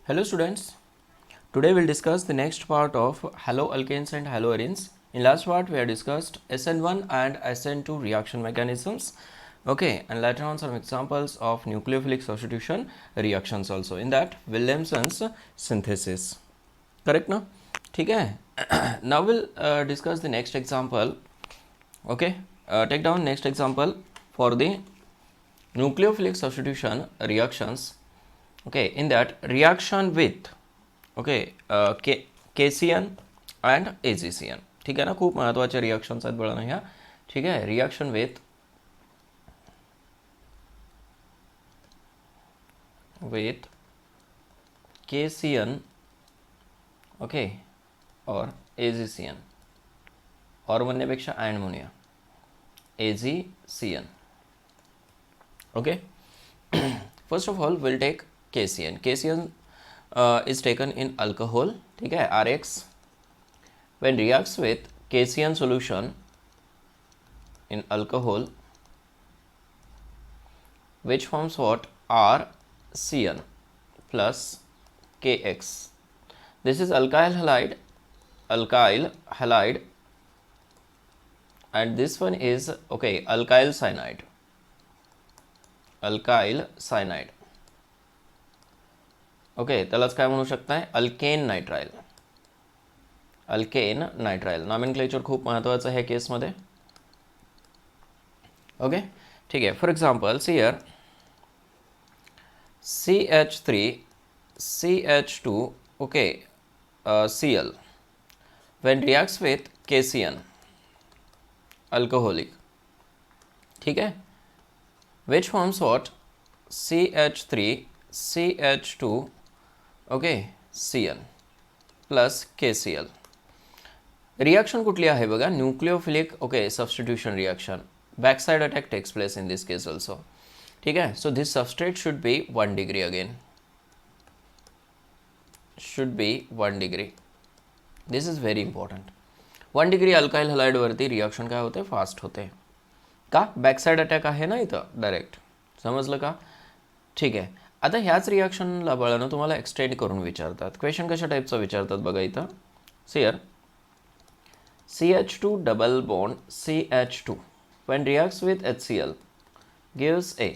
Hello students, today we'll discuss the next part of haloalkanes and haloarenes. In last part we have discussed SN1 and SN2 reaction mechanisms. Okay, and later on some examples of nucleophilic substitution reactions also. In that Williamson's synthesis. Correct now? ठीक है. Now we'll discuss the next example. Okay, take down next example for the nucleophilic substitution reactions. Okay, in that reaction with KCN and AGCN. ठीक आहे ना, खूप महत्त्वाचे reactions आहेत बघा ना ह्या. ठीक आहे, रिॲक्शन with KCN ओके और AGCN और म्हणण्यापेक्षा अँड म्हणूया AGCN. Okay. First of all, we'll take KCN. KCN is taken in alcohol. ठीक है, RX. When reacts with KCN solution in alcohol, which forms what? RCN plus KX. This is alkyl halide, and this one is alkyl cyanide. Okay, त्यालाच काय म्हणू शकताय? Alkane nitrile. Nomenclature खूप महत्त्वाचं आहे केसमध्ये. ओके, ठीक आहे. For example here CH3CH2 Cl when reacts with KCN alcoholic. ठीक है, which forms what? CH3CH2 Cl plus KCl. Reaction कुठली आहे बघा? Nucleophilic substitution reaction. Backside attack takes place in this case also. ठीक आहे, so this substrate should be 1 degree again. This is very important. 1 degree alkyl हलाइडवरती reaction काय होते? Fast होते. का? बॅकसाइड अटॅक आहे ना इथं डायरेक्ट. समजलं का? ठीक आहे. आता ह्याच रिॲक्शनला बळानं तुम्हाला एक्सटेंड करून विचारतात. क्वेश्चन कशा टाईपचा विचारतात बघा इथं. Here CH2 double bond CH2 when reacts with HCl gives A.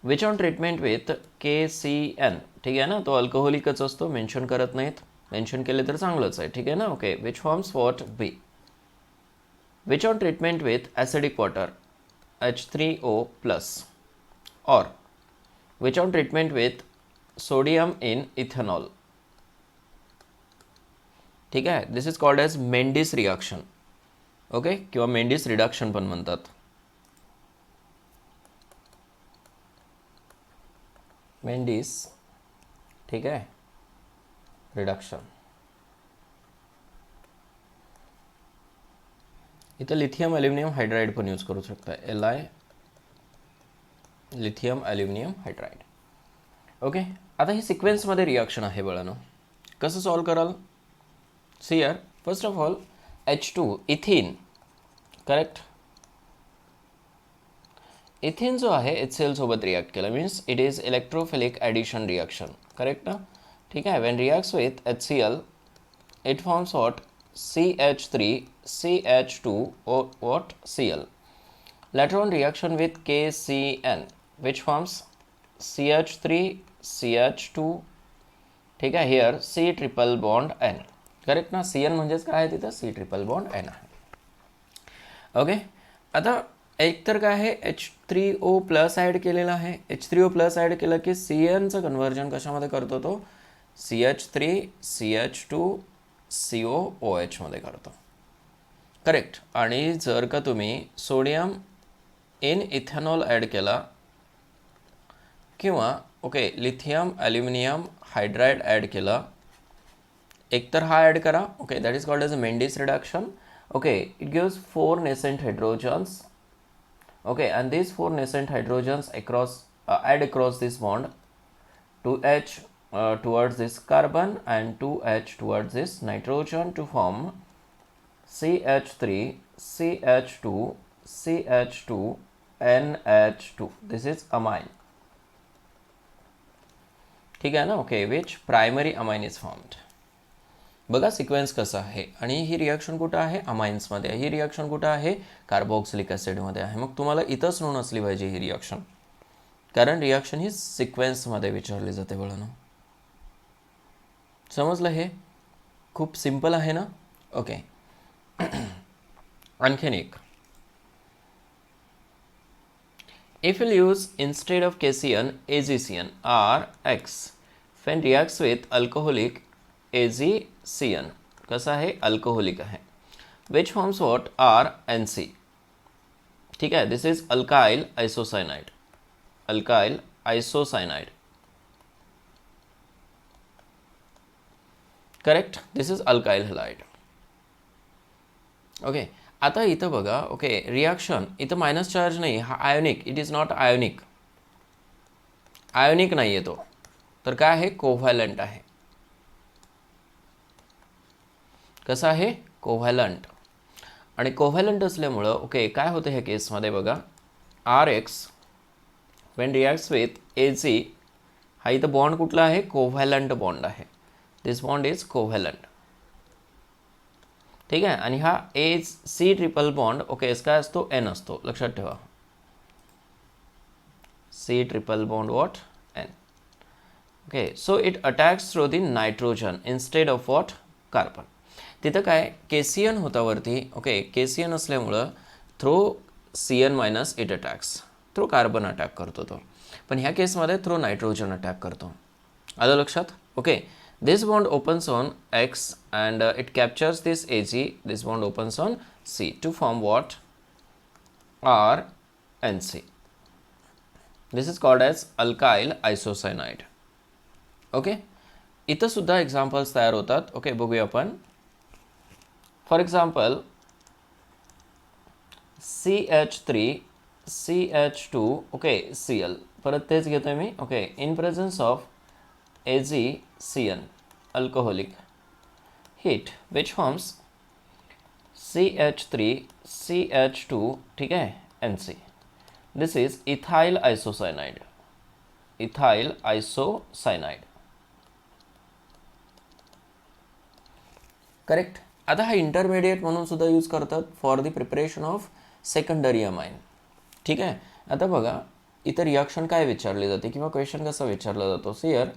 Which on treatment with KCN. ठीक आहे ना, तो अल्कोहोलिकच असतो, मेन्शन करत नाहीत. मेन्शन केले तर चांगलंच आहे. ठीक आहे ना. Okay, which forms what? B. Which on treatment with acidic water H3O plus, or which on treatment with sodium in ethanol. ठीक आहे, this is called as Mendius reaction. Okay, किंवा मेंडिस रिडक्शन पण म्हणतात. मेंडिस, ठीक आहे, रिडक्शन. इथं lithium aluminium hydride पण use करू शकता. Li lithium aluminium hydride. Okay, आता ही सिक्वेन्समध्ये रिॲक्शन आहे बळानो. कसं सॉल्व कराल? Here first of all H2 इथिन. Correct. इथिन जो आहे HCl सोबत रिॲक्ट केला means it is electrophilic addition reaction. Correct ना? ठीक आहे. Wien reacts with HCl it forms what? CH3CH2 what? Cl. Later on reaction with KCN which forms CH3CH2. ठीक आहे. Here C triple bond N. Correct ना? CN म्हणजेच काय आहे तिथं? C ट्रिपल बॉन्ड N आहे. ओके, आता एक तर काय आहे? H3O प्लस ॲड केलेला आहे. H3O प्लस ॲड केलं की CNचं कन्व्हर्जन कशामध्ये करतो तो? CH3CH2COOH मध्ये करतो. करेक्ट. आणि जर का तुम्ही सोडियम इन इथेनॉल ॲड केला किंवा लिथियम ॲल्युमिनियम हायड्राइड ॲड केला, एकतर हा ॲड करा. Okay, that is called as a Mendis reduction. Okay, it gives 4 nascent hydrogens. Okay, and these 4 nascent hydrogens add across this bond, 2H towards this carbon and 2H towards this nitrogen to form CH3 CH2 CH2 NH2. This is amine. ठीक आहे ना. Okay, which primary amine is formed. बघा sequence कसा आहे. आणि ही reaction कुठं आहे, अमाइन्समध्ये. ही reaction कुठं आहे, कार्बोक्सिलिक ॲसिडमध्ये आहे. मग तुम्हाला इथंच नोन असली पाहिजे ही रिॲक्शन, कारण रिॲक्शन ही सिक्वेन्समध्ये विचारली जाते बळानं. समजलं हे? खूप सिम्पल आहे ना. ओके. आणखीन एक, if we'll use instead of KCN AgCN or X when reacts with alcoholic AgCN, कसा आहे, अल्कोहोलिक आहे, which forms what, RNC. ठीक आहे, this is alkyl isocyanide. Alkyl isocyanide, correct. This is alkyl halide. Okay. आता इथं बघा. Okay, reaction इथं minus charge नाही, हा ionic. It is not ionic. Ionic नाही आहे तो, तर काय आहे, कोव्हॅलंट आहे. कसं आहे, कोव्हॅलंट. आणि कोव्हॅलंट असल्यामुळं ओके काय होतं ह्या केसमध्ये बघा, RX Wien reacts with AG, हा इथं बॉन्ड कुठला आहे, कोव्हॅलंट बॉन्ड आहे. दिस बॉन्ड इज कोव्हॅलंट. ठीक आहे. आणि हा AC ट्रिपल बॉन्ड ओके काय असतो, N असतो. लक्षात ठेवा, C triple bond what, N. Okay, so it attacks through the nitrogen instead of what, carbon. तिथं काय KCN होता वरती. ओके, KCN असल्यामुळं through CN minus it attacks, through carbon attack करतो तो. पण ह्या केसमध्ये थ्रू नायट्रोजन अटॅक करतो. आलं लक्षात. Okay, this bond opens on X and it captures this Ag. This bond opens on C to form what, RNC. This is called as alkyl isocyanide. Okay, इथं सुद्धा एक्झाम्पल्स तयार होतात. Okay, बघूया आपण. For example CH3 CH2 okay Cl, परत तेच घेतोय मी. Okay, in presence of AgCN alcoholic heat which forms CH3 CH2 ठीक है NC. This is ethyl isocyanide. Ethyl isocyanide. Correct. आता हा इंटरमिडिएट म्हणून सुद्धा यूज करतात for the preparation of secondary amine. ठीक आहे. आता बघा इथं रिॲक्शन काय विचारली जाते किंवा क्वेश्चन कसा विचारला जातो. Here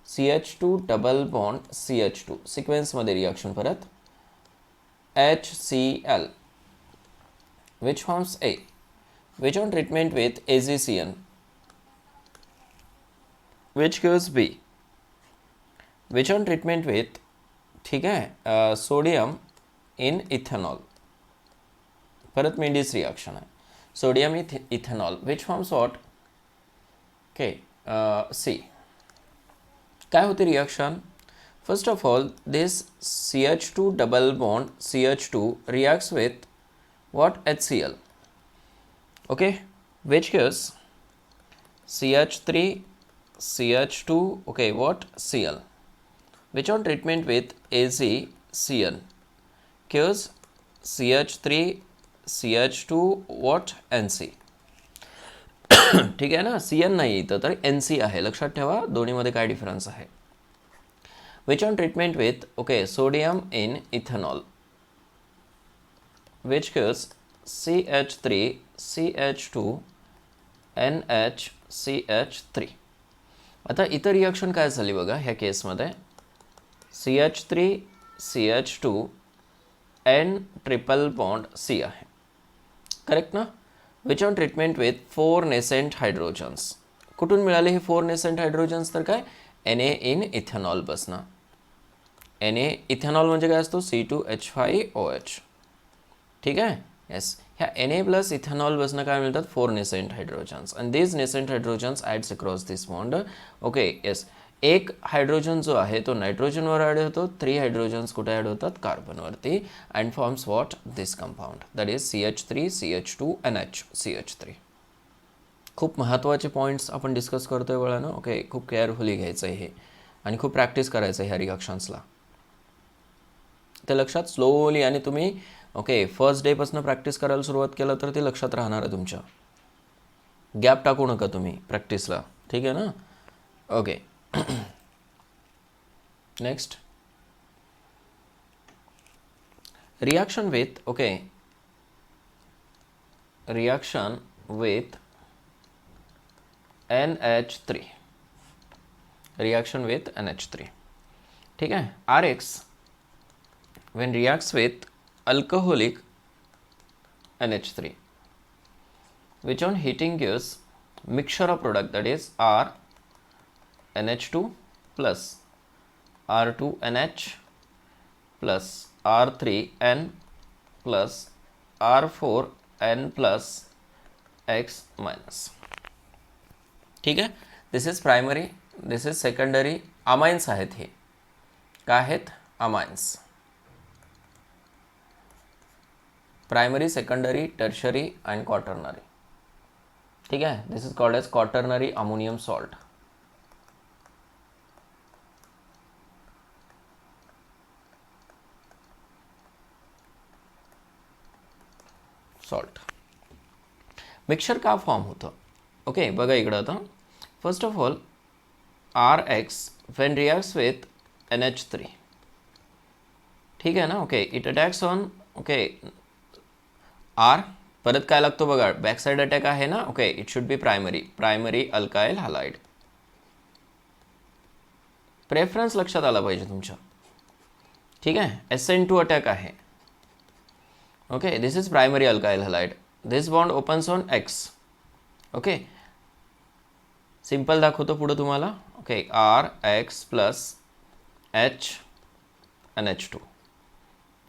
CH2 double bond CH2 सिक्वेन्समध्ये रिॲक्शन, परत HCl which forms A, which on treatment with AgCN which gives B, which on treatment with ठीक आहे सोडियम इन इथेनॉल, परत मेंडिस रिॲक्शन आहे, sodium ethanol which forms what, okay C. काय होती reaction. First of all this CH2 double bond CH2 reacts with what HCl. Okay, which gives CH3 CH2 okay what Cl, which on treatment with AgCN gives CH3 CH2 what NC. ठीक आहे ना. CN नाही इथं तर NC आहे. लक्षात ठेवा दोन्हीमध्ये काय डिफरन्स आहे. which on treatment with okay sodium in ethanol which gives CH3 CH2 NHCH3. आता इतर रिॲक्शन काय झाली बघा ह्या केसमध्ये. CH3 CH2 N triple bond C आहे. करेक्ट ना. Which on treatment with 4 nascent hydrogens. कुठून मिळाले हे 4 नेसेंट हायड्रोजन्स, तर काय Na इन इथेनॉल बसणं. Na इथेनॉल म्हणजे काय असतो C2H5OH. ठीक आहे. येस, ह्या Na प्लस इथेनॉल बसणं काय मिळतात 4 nascent hydrogens. And this nascent hydrogens ads across this bond. Okay yes, एक हायड्रोजन जो आहे तो नायट्रोजनवर ॲड होतो, 3 हायड्रोजन्स कुठे ॲड होतात कार्बनवरती, and forms what this compound that is CH3 CH2 NHCH3. खूप महत्त्वाचे पॉईंट्स आपण डिस्कस करतोय वेळानं. ओके, खूप केअरफुली घ्यायचं आहे हे आणि खूप प्रॅक्टिस करायचं आहे ह्या रिॲक्शन्सला. ते लक्षात स्लोली, आणि तुम्ही ओके फर्स्ट डेपासून प्रॅक्टिस करायला सुरुवात केलं तर ते लक्षात राहणार आहे तुमच्या. गॅप टाकू नका तुम्ही प्रॅक्टिसला. ठीक आहे ना. Okay, Next, reaction with, okay, reaction with NH3, reaction with NH3, ठीक है. Rx when reacts with alcoholic NH3, which on heating gives mixture of product, that is R NH2 plus R2NH plus R3N plus R4N plus X minus. ठीक आहे. This is primary, this is secondary. Amines आहेत हे. काय आहेत? Amines. Primary, secondary, tertiary and quaternary. ठीक आहे. This is called as quaternary ammonium salt. Salt. Mixture का form होतं? ओके, बघा इकडं आता. First of all RX when reacts with NH3, ठीक आहे ना. Okay, it attacks on, okay, R. परत काय लागतो बघा, बॅक साइड अटॅक आहे ना. Okay, it should be primary alkyl halide. Preference लक्षात आला पाहिजे तुमच्या. ठीक आहे. SN2 अटॅक आहे. Okay, this is primary alkyl halide. This bond opens on X. Okay, simple दाखवतो पुढे तुम्हाला. Okay, RX plus H NH2.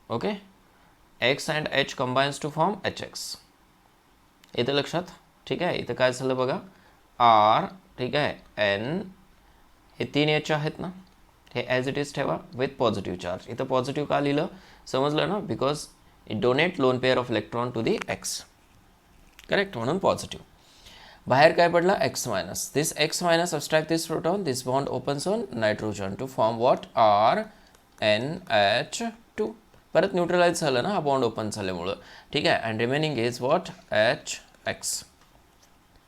Okay, X and H combines to form HX. इथं लक्षात. ठीक आहे. इथं काय झालं बघा, R, ठीक आहे, N, हे 3 H आहेत ना, हे ॲज इट इज ठेवा विथ पॉझिटिव्ह चार्ज. इथं पॉझिटिव्ह का लिहिलं समजलं ना, because it donate lone pair of electron to the X. Correct, म्हणून पॉझिटिव्ह. बाहेर काय पडला? X minus. This X minus subtract this proton, this bond opens on nitrogen to form what? RNH2. परत न्यूट्रलाइज झालं ना हा बॉन्ड ओपन झाल्यामुळं. ठीक आहे. And remaining is what? HX.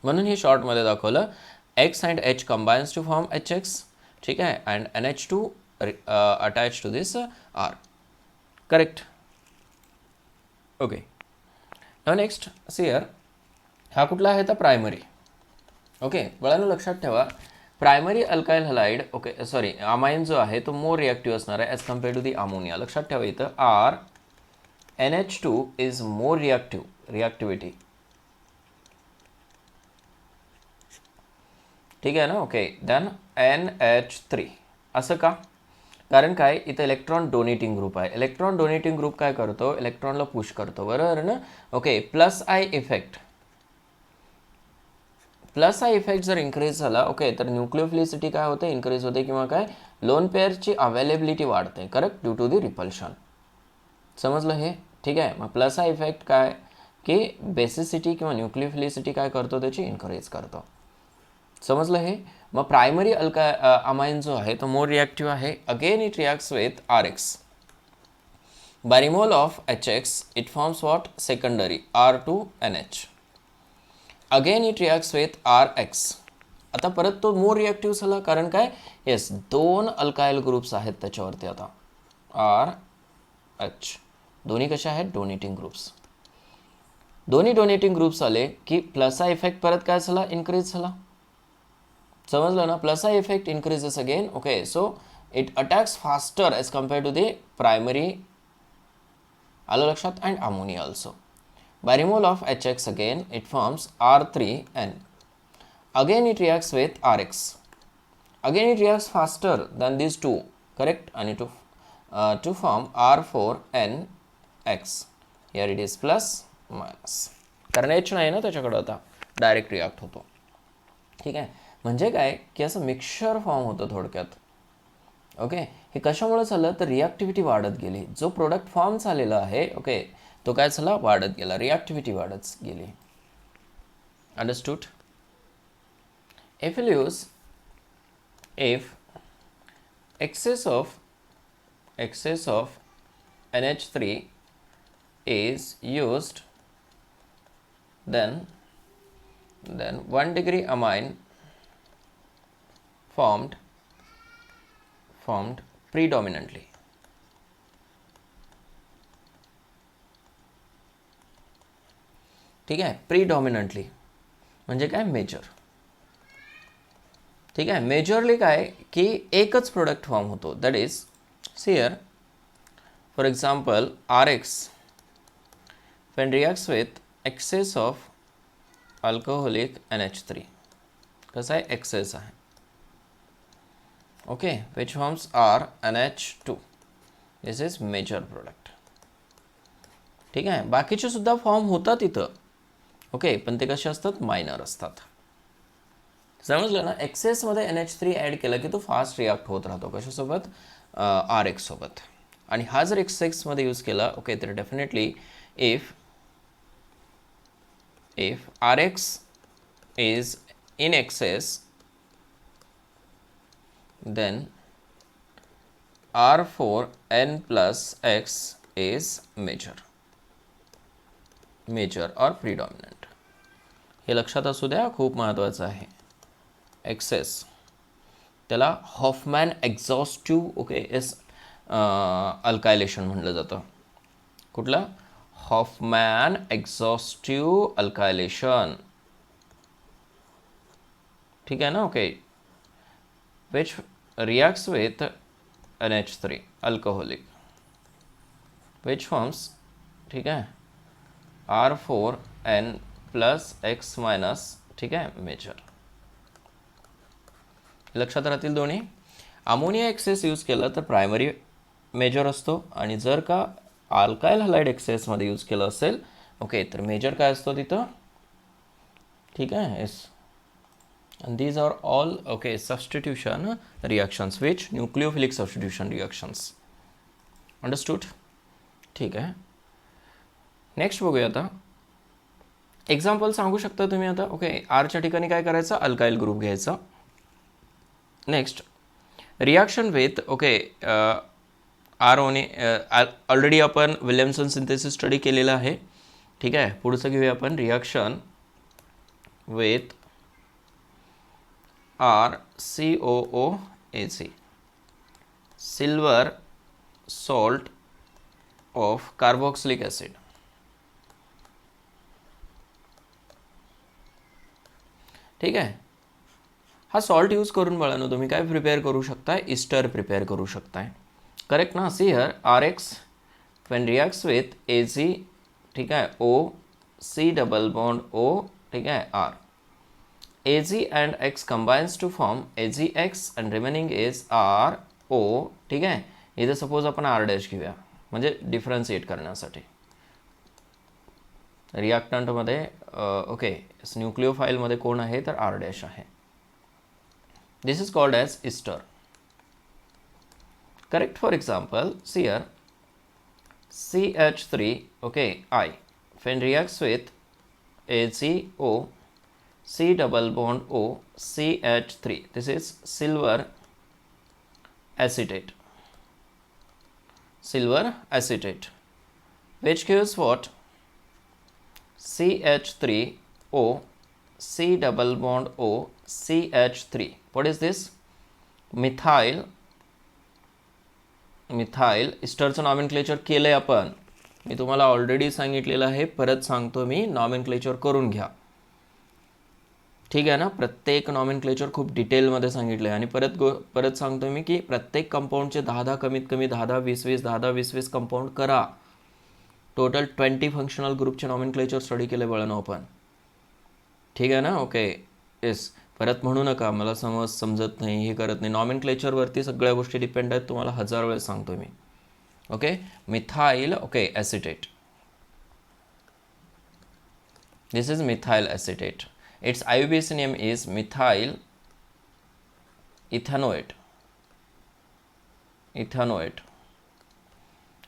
म्हणून हे शॉर्टमध्ये दाखवलं. X and H combines to form HX. ठीक आहे. And NH2 attach to this R. Correct. Okay, now next see here. हा कुठला आहे तर प्रायमरी. ओके, बळानं लक्षात ठेवा, primary alkyl halide, okay sorry, amine जो आहे तो मोर रिॲक्टिव्ह असणार आहे as compare to the ammonia. लक्षात ठेवा इथं NH2 इज मोर रिॲक्टिव्हिटी. ठीक आहे ना. Okay, then NH3. असं का? कारण काय, इथं इलेक्ट्रॉन डोनेटिंग ग्रुप आहे. इलेक्ट्रॉन डोनेटिंग ग्रुप काय करतो? इलेक्ट्रॉनला पुश करतो, बरोबर ना. Okay, plus I effect. Plus I effect जर इन्क्रीज झाला, ओके, तर न्यूक्लिओफिलिसिटी काय होते? इन्क्रीज होते. किंवा काय, लोन पेअरची अवेलेबिलिटी वाढते. Correct, due to the repulsion. समजलं हे? ठीक आहे. मग प्लस आय इफेक्ट काय की बेसिसिटी किंवा न्यूक्लिओफिलिसिटी काय करतो? त्याची इन्क्रीज करतो. समजलं हे? मग प्रायमरी अमाइन जो आहे तो मोर रिॲक्टिव्ह आहे. Again it reacts with RX. By removal of HX it forms what? Secondary R2NH. Again it reacts with RX. आता परत तो मोर रिॲक्टिव्ह झाला. कारण काय? येस, 2 अल्काइल ग्रुप्स आहेत त्याच्यावरती आता. RH. दोन्ही कशा आहेत? Donating groups. दोन्ही डोनेटिंग ग्रुप्स आले की प्लस आय इफेक्ट परत काय झाला? इन्क्रीज झाला. समजलं ना. Plus I effect increases again. Okay, so it attacks faster as compare to the primary. आलं लक्षात? And ammonia also. By removal of HX again, it forms R3N. Again it reacts with RX. Again it reacts faster than these two, correct? And to form R4NX. Here it is plus minus. कारण H नाही ना त्याच्याकडे आता, direct react होतो. ठीक आहे. म्हणजे काय की असं मिक्सचर फॉर्म होतं थोडक्यात. ओके, हे कशामुळे झालं तर रिॲक्टिव्हिटी वाढत गेली. जो प्रोडक्ट फॉर्म झालेला आहे, ओके, तो काय झाला? वाढत गेला. रिॲक्टिव्हिटी वाढत गेली. Understood? if excess of NH3 is used, then 1 degree amine formed formed predominantly. ठीक आहे, प्रीडॉमिनंटली म्हणजे काय, मेजर. ठीक आहे, मेजरली काय की एकच प्रोडक्ट फॉर्म होतो, that is here for example RX when reacts with excess of alcoholic NH3. कसं आहे, excess आहे. Okay, which forms RNH2. This is major product. ठीक आहे, बाकीचे सुद्धा फॉर्म होतात इथं. ओके, पण ते कसे असतात, मायनर असतात. समजलं ना. एक्सेसमध्ये NH3 ॲड केलं की तो फास्ट रिॲक्ट होत राहतो कशासोबत, RX सोबत. आणि हा जर एक्सेसमध्ये यूज केला, ओके, तर definitely if RX is in excess, then R4N plus X is major or predominant. हे लक्षात असू द्या, खूप महत्त्वाचं आहे. एक्सेस त्याला हॉफमॅन एक्झॉस्टिव्ह, ओके, अल्कायलेशन म्हटलं जातं. कुठलं, हॉफमॅन एक्झॉस्टिव्ह अल्कायलेशन. ठीक आहे ना. Okay, which reacts with NH3 alcoholic, which forms, ठीक आहे, R4N plus X मायनस, ठीक आहे, मेजर. लक्षात राहतील दोन्ही. अमोनिया एक्सेस यूज केलं तर प्रायमरी मेजर असतो, आणि जर का अल्काइल हलाइड एक्सेसमध्ये यूज केलं असेल, ओके, तर मेजर काय असतो तिथं. ठीक आहे, yes. and these are all, okay, substitution reactions, which nucleophilic substitution reactions. Understood? ठीक आहे. नेक्स्ट बघूया आता. एक्झाम्पल सांगू शकता तुम्ही आता. ओके, आरच्या ठिकाणी काय करायचं, अल्काइल ग्रुप घ्यायचा. Next reaction with, okay, already आपण विल्यमसन सिंथेसिस स्टडी केलेला आहे. ठीक आहे, पुढचं घेऊया आपण reaction with RCOOAC, silver salt of carboxylic acid. ठीक आहे, हा सॉल्ट यूज करून बाळांनो तुम्ही काय प्रिपेअर करू शकताय, इस्टर प्रिपेअर करू शकताय. करेक्ट ना. See here RX when reacts with AZ, ठीक आहे, O, C double bond O, ठीक आहे, R. AZ and X combines to form AgX and remaining is RO. ठीक आहे, इथे सपोज आपण R डॅश घेऊया म्हणजे डिफरन्शिएट करण्यासाठी. रिॲक्टंटमध्ये, ओके, न्यूक्लिओफाइलमध्ये कोण आहे तर R डॅश आहे. This is called as ester. Correct. For example see here CH3, okay, I when reacts with AgO, C double bond O, CH3. This is silver acetate. Silver acetate, which gives what? CH3O, C double bond O, CH3. What is this? Methyl. इस्टरचं nomenclature केलंय आपण. मी तुम्हाला already सांगितलेलं आहे, परत सांगतो मी, nomenclature करून घ्या. ठीक आहे ना. प्रत्येक नॉमेनक्लेचर खूप डिटेलमध्ये सांगितलं आहे, आणि परत सांगतो मी की प्रत्येक कंपाऊंडचे 10 कमीत कमी 10 20 कंपाऊंड करा. टोटल 20 फंक्शनल ग्रुपचे नॉमेनक्लेचर स्टडी केले बळानो आपण. ठीक आहे ना. Okay, yes. परत म्हणू नका मला समजत नाही, हे करत नाही. नॉमेनक्लेचरवरती सगळ्या गोष्टी डिपेंड आहेत, तुम्हाला 1000 वेळेस सांगतो मी. Okay, methyl, okay, acetate. This is methyl acetate. Its IUPAC name is methyl ethanoate.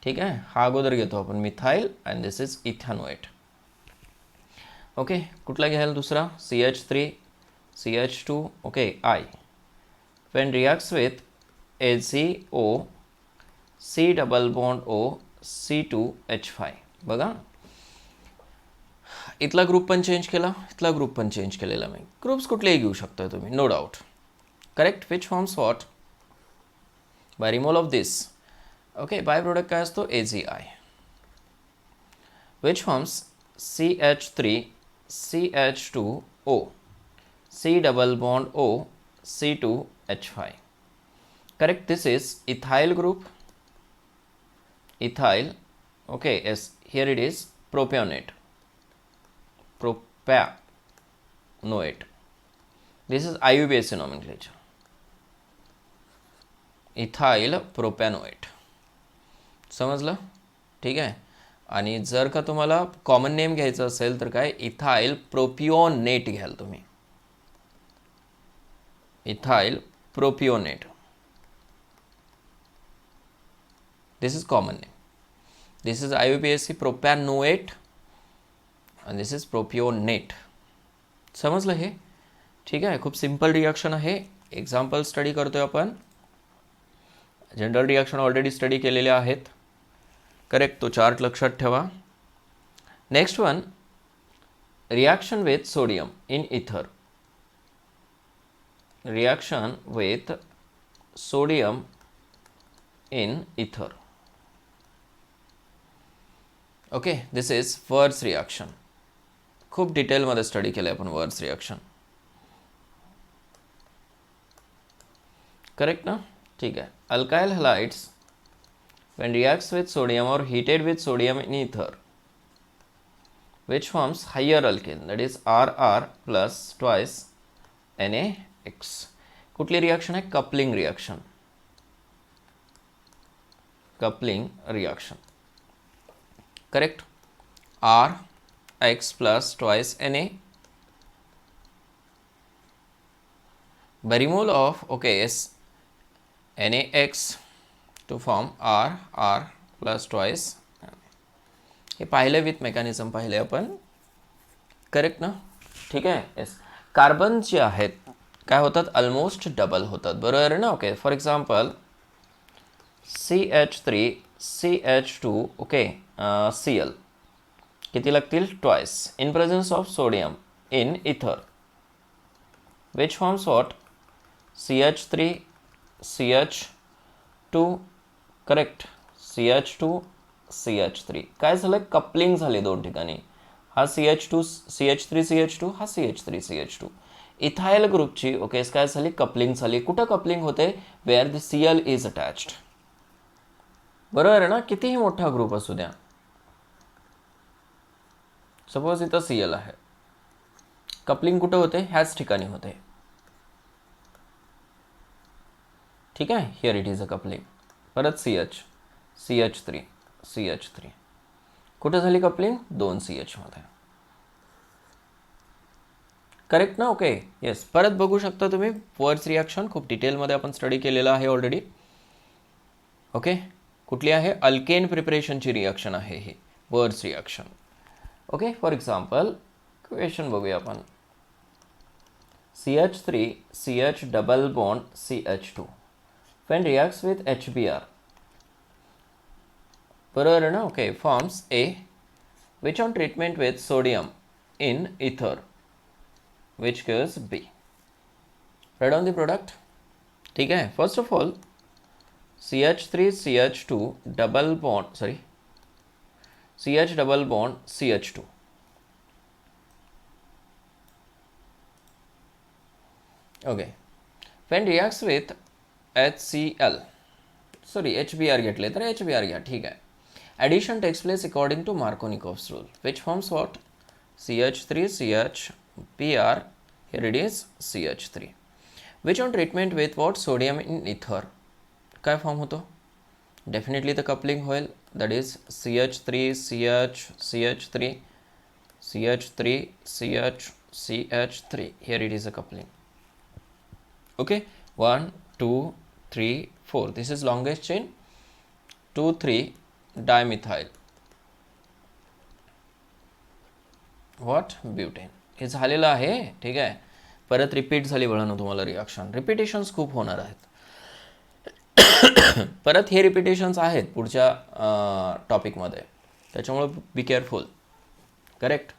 ठीक आहे, हा अगोदर घेतो आपण methyl, and this is ethanoate. Okay, कुठला घ्याल दुसरा, CH3, CH2, okay, I. When reacts with AgO, C double bond O, C2H5. बघा, इथला ग्रुप पण चेंज केला, इथला ग्रुप पण चेंज केलेला मी. ग्रुप्स कुठलेही घेऊ शकता तुम्ही, no doubt. Correct. Which forms what, by removal of this okay by product काय असतो AgI which forms CH3 CH2O C double bond O C2H5 correct. This is ethyl group, ethyl okay. Yes, here it is propionate, propanoate. This is IUPAC nomenclature, ethyl propanoate. समजलं ठीक आहे. आणि जर का तुम्हाला common name घ्यायचं असेल तर काय इथाइल प्रोपिओनेट घ्याल तुम्ही, ethyl propionate. This is common name. This is IUPAC propanoate आणि दिस इज प्रोपिओनेट. समजलं हे ठीक आहे. खूप सिंपल रिॲक्शन आहे. एक्झाम्पल स्टडी करतोय आपण. जनरल रिॲक्शन ऑलरेडी स्टडी केलेले आहेत करेक्ट. तो चार्ट लक्षात ठेवा. Next one reaction with sodium in इथर. रिॲक्शन विथ सोडियम इन इथर ओके. दिस इज वर्स रिॲक्शन. खूप डिटेलमध्ये स्टडी केलं आपण वर्स रिॲक्शन करेक्ट ना ठीक आहे. Alkyl halides when reacts with sodium or heated with sodium in ether which forms higher alkane that is RR plus twice NaX. कुठली रिॲक्शन आहे coupling reaction, coupling reaction correct. RX plus twice Na by removal of okay yes NaX to form R plus twice. हे पाहिले with mechanism पाहिले आपण correct ना ठीक आहे. Yes carbon जे आहेत काय होतात ऑलमोस्ट डबल होतात बरोबर आहे ना okay. For example CH3 CH2 okay Cl किती लागतील twice in presence of sodium in ether which forms what CH3 CH2 correct CH2 CH3 काय झालं कपलिंग झाली दोन ठिकाणी. हा CH2 CH3 CH2 हा CH3 CH2 इथाइल ग्रुपची ओके काय झाली कपलिंग झाली. कुठं कपलिंग होते where the Cl is attached बरोबर आहे ना. कितीही मोठा ग्रुप असू द्या सपोज इथं Cl आहे कपलिंग कुठं होते ह्याच ठिकाणी होते ठीक आहे. Here it is a coupling. परत CH3 CH3 कुठे झाली कपलिंग दोन CH मध्ये करेक्ट ना ओके. येस परत बघू शकता तुम्ही वर्स रिॲक्शन खूप डिटेलमध्ये आपण स्टडी केलेला आहे ऑलरेडी ओके. कुठली आहे अल्केन प्रिपरेशनची रिॲक्शन आहे ही वर्स reaction okay. For example question बघूया आपण. CH3 CH double bond CH2 when reacts with HBr बरोबर है ना okay forms A which on treatment with sodium in ether which gives B. Write down the product ठीक है. First of all CH3 CH2 double bond sorry CH double bond CH2 okay when reacts with HCl sorry HBr घेतले तर HBr घ्या ठीक आहे. Addition takes place according to Markovnikov's rule which forms what CH3 CHBr here it is CH3 which on treatment with what sodium in ether काय form होतो definitely the coupling होईल that is CH3 CH CH3 CH3 CH CH3 here it is a coupling okay 1 2 3 4 this is longest chain 2 3 dimethyl what butane हे झालेलं आहे ठीक आहे. परत repeat झाली बघा तुम्हाला रिॲक्शन रिपिटेशन्स खूप होणार आहेत परत हे रिपिटेशन्स आहेत पुढच्या टॉपिकमध्ये त्याच्यामुळे बी केअरफुल करेक्ट.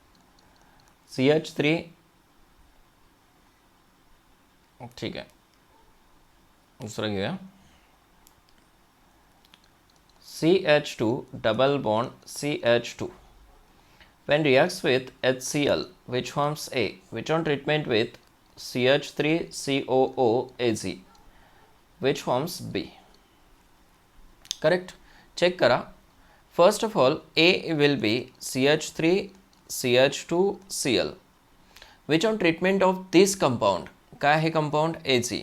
CH3 ठीक आहे दुसरं घेऊया CH2 double bond CH2. When reacts with HCl, which forms A, which on treatment with CH3COOAZ, which forms B. Correct? Check करा. First of all, A will be CH3CH2Cl, which on treatment of this compound, काय आहे compound AZ,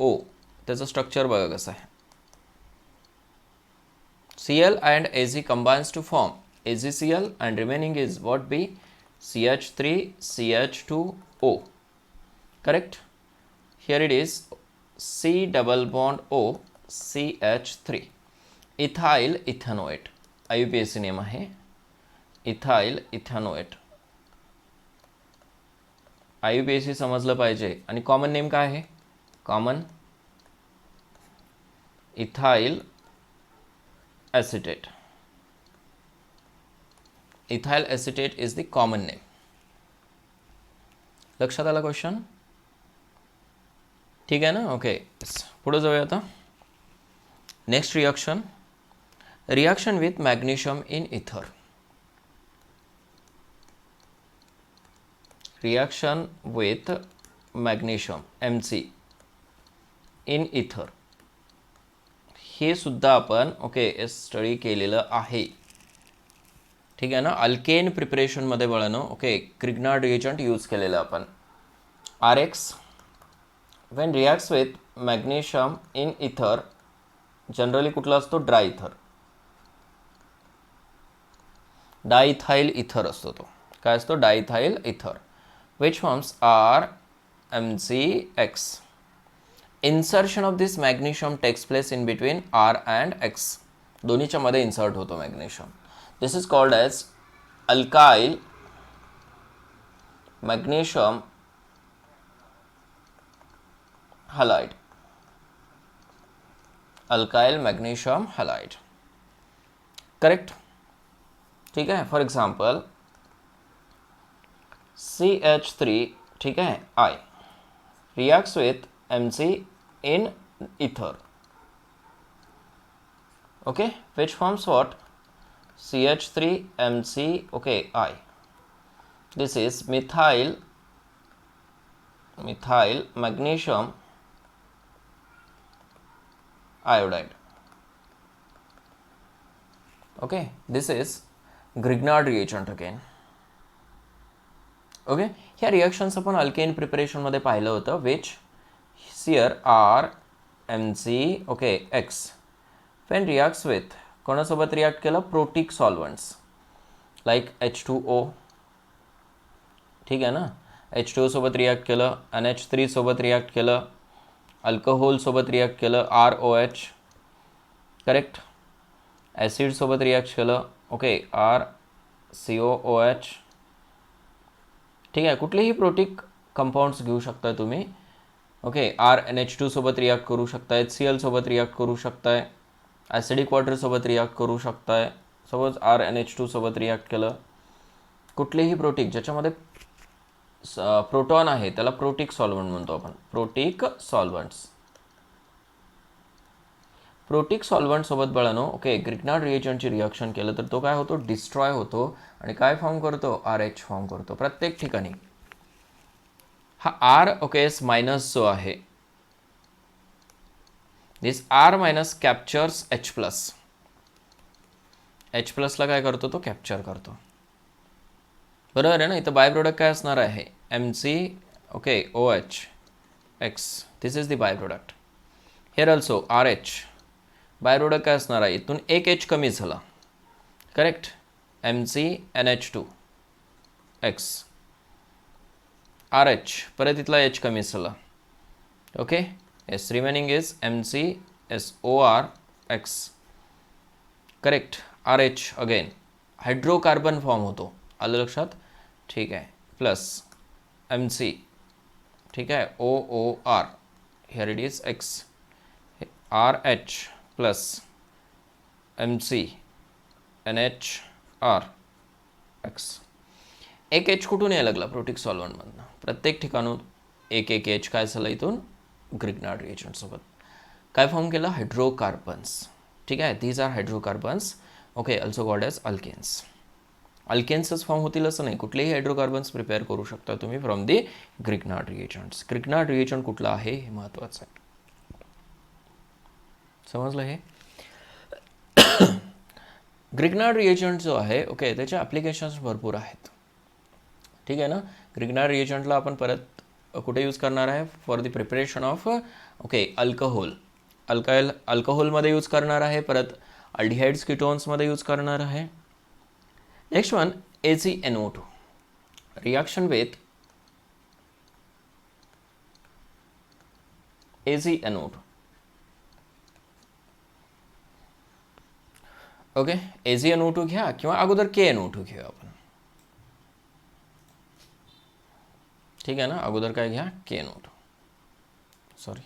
O, त्याचं structure बघा कसं आहे. Cl and Az combines to form AgCl and remaining is what be CH3CH2O. Correct? Here it is C double bond O CH3. Ethyl ethanoate. IUPAC name आहे. Ethyl ethanoate. IUPAC समजलं पाहिजे. आणि common name काय आहे? Common ethyl acetate. Ethyl acetate is the common name. लक्षात आला question? ठीक आहे ना? ओके. पुढे जाऊया आता. Next reaction. Reaction with magnesium in ether. Reaction with magnesium MC in ether. हे सुद्धा आपण स्टडी केलेलं आहे. ठीक आहे ना? अल्केन प्रिपरेशनमध्ये बळानो क्रिग्नार्ड रिएजंट यूज केलेलं आपण. RX when reacts with magnesium in ether, generally कुठला असतो? ड्राय इथर. डायइथाइल इथर असतो तो. काय असतो? डायइथाइल इथर. which forms RMgX. Insertion of this magnesium takes place in between R and X. दोन्हीच्या मध्ये इन्सर्ट होतो magnesium. This is called as alkyl magnesium halide. Alkyl magnesium halide. Correct? ठीक है. फॉर एग्जाम्पल CH3 ठीक है I reacts with MC in ether. Okay, which forms what? CH3MC I. This is methyl magnesium iodide. Okay, this is Grignard reagent again. Okay, ह्या reactions आपण alkane preparation मध्ये पाहिलं होतं. which here RMg X when reacts with कोणासोबत react केलं? Protic solvents like H2O. ठीक आहे ना? H2O सोबत रिॲक्ट केलं, NH3 सोबत रिॲक्ट केलं, अल्कोहोल सोबत रिॲक्ट केलं, ROH. करेक्ट? ॲसिड सोबत रिॲक्ट केलं, RCOOH. ठीक आहे. कुठलेही प्रोटिक कंपाऊंड्स घेऊ शकता तुम्ही. RNH2 सोबत रिॲक्ट करू शकताय, HCl सोबत रिॲक्ट करू शकताय, ॲसिडिक वॉटर सोबत रिॲक्ट करू शकताय. सपोज RNH2 सोबत रिॲक्ट केलं. कुठलेही प्रोटिक ज्याच्यामध्ये प्रोटॉन आहे त्याला प्रोटिक सॉल्वंट म्हणतो आपण. प्रोटिक सॉल्वंट्स. प्रोटिक सॉल्वंट सोबत बळानो ग्रिग्नार्ड रिएजंटची रिएक्शन केलं तर तो काय होतो? डिस्ट्रॉय होतो. आणि काय फॉर्म करतो? RH फॉर्म करतो प्रत्येक ठिकाणी. हा R मायनस जो आहे, this R minus captures H plus. H प्लसला काय करतो? तो कॅप्चर करतो. बरोबर आहे ना? इथं बाय प्रोडक्ट काय असणार आहे? MgOH X. This is the by product. Here also RH. Bye product काय असणार आहे? इथून एक H कमी झाला. करेक्ट? MgNH2 X. RH परत इथला H कमी झाला. Okay. Yes, remaining is MgSOR X. Correct? RH again hydrocarbon form होतो. आलं लक्षात? ठीक आहे. Plus MC. ठीक आहे. OOR. Here it is X. RH plus McNHR X. एक H कुठून यायला लागला? प्रोटिक सॉल्वंटमधनं. प्रत्येक ठिकाणून एक H काय झालं? इथून ग्रिग्नार्ड रिएजंट सोबत काय फॉर्म केला? हायड्रोकार्बन्स. ठीक आहे. These are hydrocarbons. Okay, also called as alkanes. अल्केन्सच फॉर्म होतील असं नाही, कुठलेही हायड्रोकार्बन्स प्रिपेअर करू शकता तुम्ही from the Grignard reagents. Grignard reagent कुठला आहे हे महत्त्वाचं आहे. समजलं हे? ग्रिग्नार्ड रिएजंट जो आहे, ओके, त्याचे ॲप्लिकेशन्स भरपूर आहेत. ठीक आहे ना. ग्रिग्नार्ड रिएजंटला आपण परत कुठे यूज करणार आहे? For the preparation of okay alcohol. अल्कोहोलमध्ये यूज करणार आहे, परत अल्डिहाइड्स कीटोन्समध्ये यूज करणार आहे. Next one, AgNO2 reaction with AgNO2. Okay, AgNO2 घ्या किंवा अगोदर KNO2 घेऊया आपण. ठीक आहे ना. अगोदर काय घ्या? KNO2. सॉरी,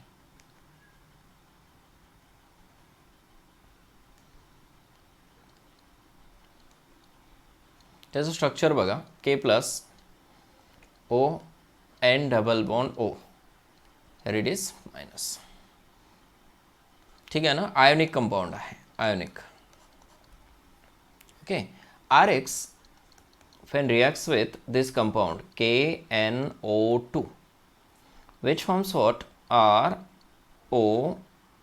त्याचं स्ट्रक्चर बघा. K plus O N double bond O. here it is minus. ठीक आहे ना. आयोनिक कंपाउंड आहे, ionic. Okay, RX when reacts with this compound KNO2 which forms what? RO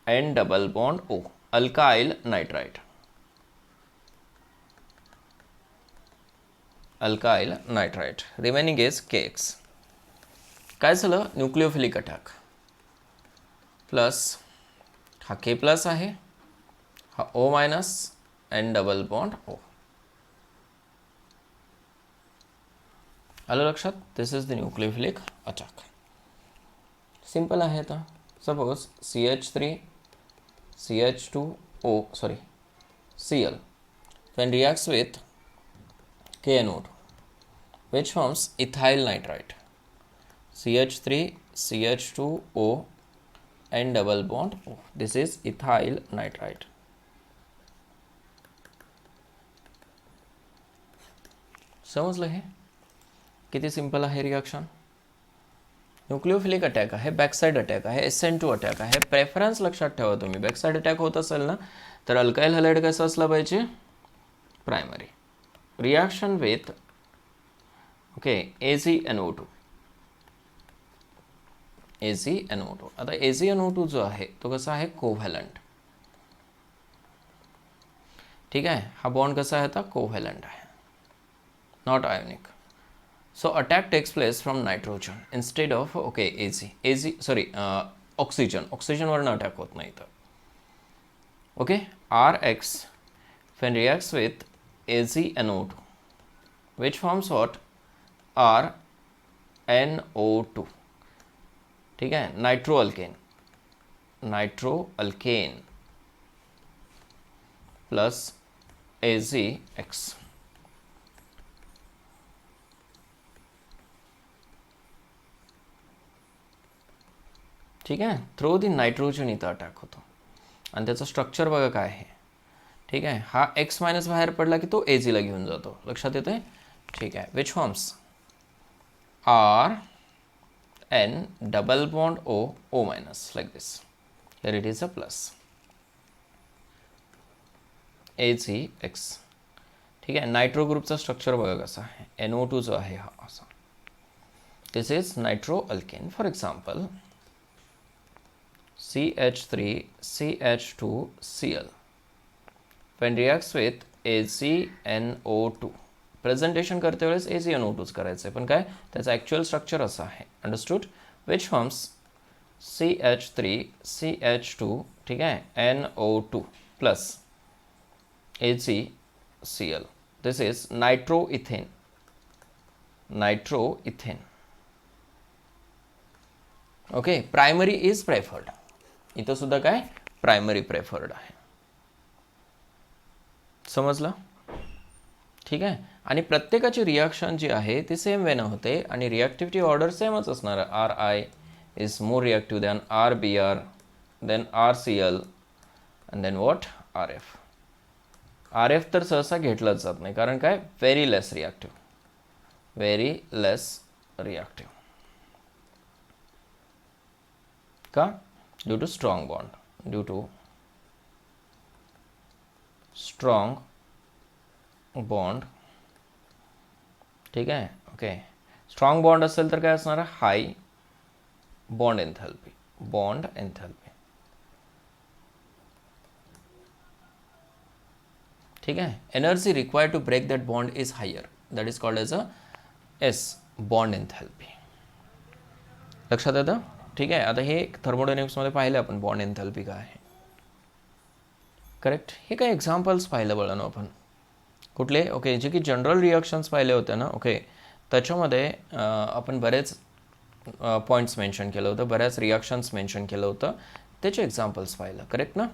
N double bond O, alkyl nitrite. Alkyl nitrite. Remaining is KX. काय झालं? Nucleophilic attack. Plus हा K plus आहे, हा O minus N double bond O. आलं लक्षात? This is the nucleophilic attack. Simple आहे. आता suppose CH3 CH2O sorry Cl when reacts with KNO2 which forms ethyl nitrite. CH3 CH2O N double bond O. This is ethyl nitrite. समजलं हे? किती simple आहे reaction. Nucleophilic attack आहे, backside attack आहे, SN2 attack आहे. Preference लक्षात ठेवा तुम्ही. बॅकसाइड अटॅक होत असेल ना, तर अल्काइल हॅलाइड कसं असलं पाहिजे? Primary. Reaction with okay AgNO2. AgNO2. आता AgNO2 जो आहे तो कसा आहे? कोव्हॅलंट. ठीक आहे. हा बॉन्ड कसा आहे? आता कोव्हॅलंट आहे, not ionic. So attack takes place from nitrogen instead of okay oxygen. Oxygen वरनं अटॅक होत नाही तर. Okay, RX when reacts with AgNO2 which forms what? RNO2. ठीक आहे. नाइट्रोअल्केन प्लस AgX. ठीक आहे. थ्रो दी नायट्रोजन इथं अटॅक होतो आणि त्याचं स्ट्रक्चर बघा काय आहे. ठीक आहे. हा X मायनस बाहेर पडला की तो Ag ला घेऊन जातो. लक्षात येते? ठीक आहे. Which forms RN double bond O minus like this. Here it is a plus AgX. ठीक आहे. नायट्रो ग्रुपचा स्ट्रक्चर बघा कसा आहे. NO2 जो आहे हा असा. This is nitroalkane. For example CH3 CH2 Cl when reacts with AgNO2. Presentation करते वेळेस AgNO2च करायचं आहे, पण काय त्याचा ॲक्च्युअल स्ट्रक्चर असं आहे. Understood? Which forms CH3 CH2 ठीक आहे NO2 plus AgCl. This is nitroethane. Okay, primary is preferred. इथं सुद्धा काय? प्रायमरी प्रेफर्ड आहे. समजलं? ठीक आहे. आणि प्रत्येकाची रिॲक्शन जी आहे ती सेम वेनं होते आणि रिॲक्टिव्हिटी ऑर्डर सेमच असणार आहे. RI is more reactive than RBr, then RCl and then what? RF. RF तर सहसा घेतलंच जात नाही, कारण काय? Very less reactive. का? Due to strong bond, due to strong bond, ठीक आहे. ओके, स्ट्रॉंग बॉन्ड असेल तर काय असणार आहे, हाय बॉन्ड एन्थॅल्पी, बॉन्ड एन्थॅल्पी, ठीक आहे. Energy required to break that bond is higher, that is called as a as, bond enthalpy. लक्षात येतं, ठीक आहे. आता हे थर्मोडायनेमिक्समध्ये पाहिलं आपण बॉन्ड एन्थॅल्पी काय आहे, करेक्ट. हे काही एक्झाम्पल्स पाहिलं बघा ना आपण, कुठले, ओके, जे की जनरल रिॲक्शन्स पाहिले होते ना, ओके, त्याच्यामध्ये आपण बरेच पॉईंट्स मेन्शन केलं होतं, बऱ्याच रिॲक्शन्स मेन्शन केलं होतं, त्याचे एक्झाम्पल्स पाहिलं, करेक्ट ना.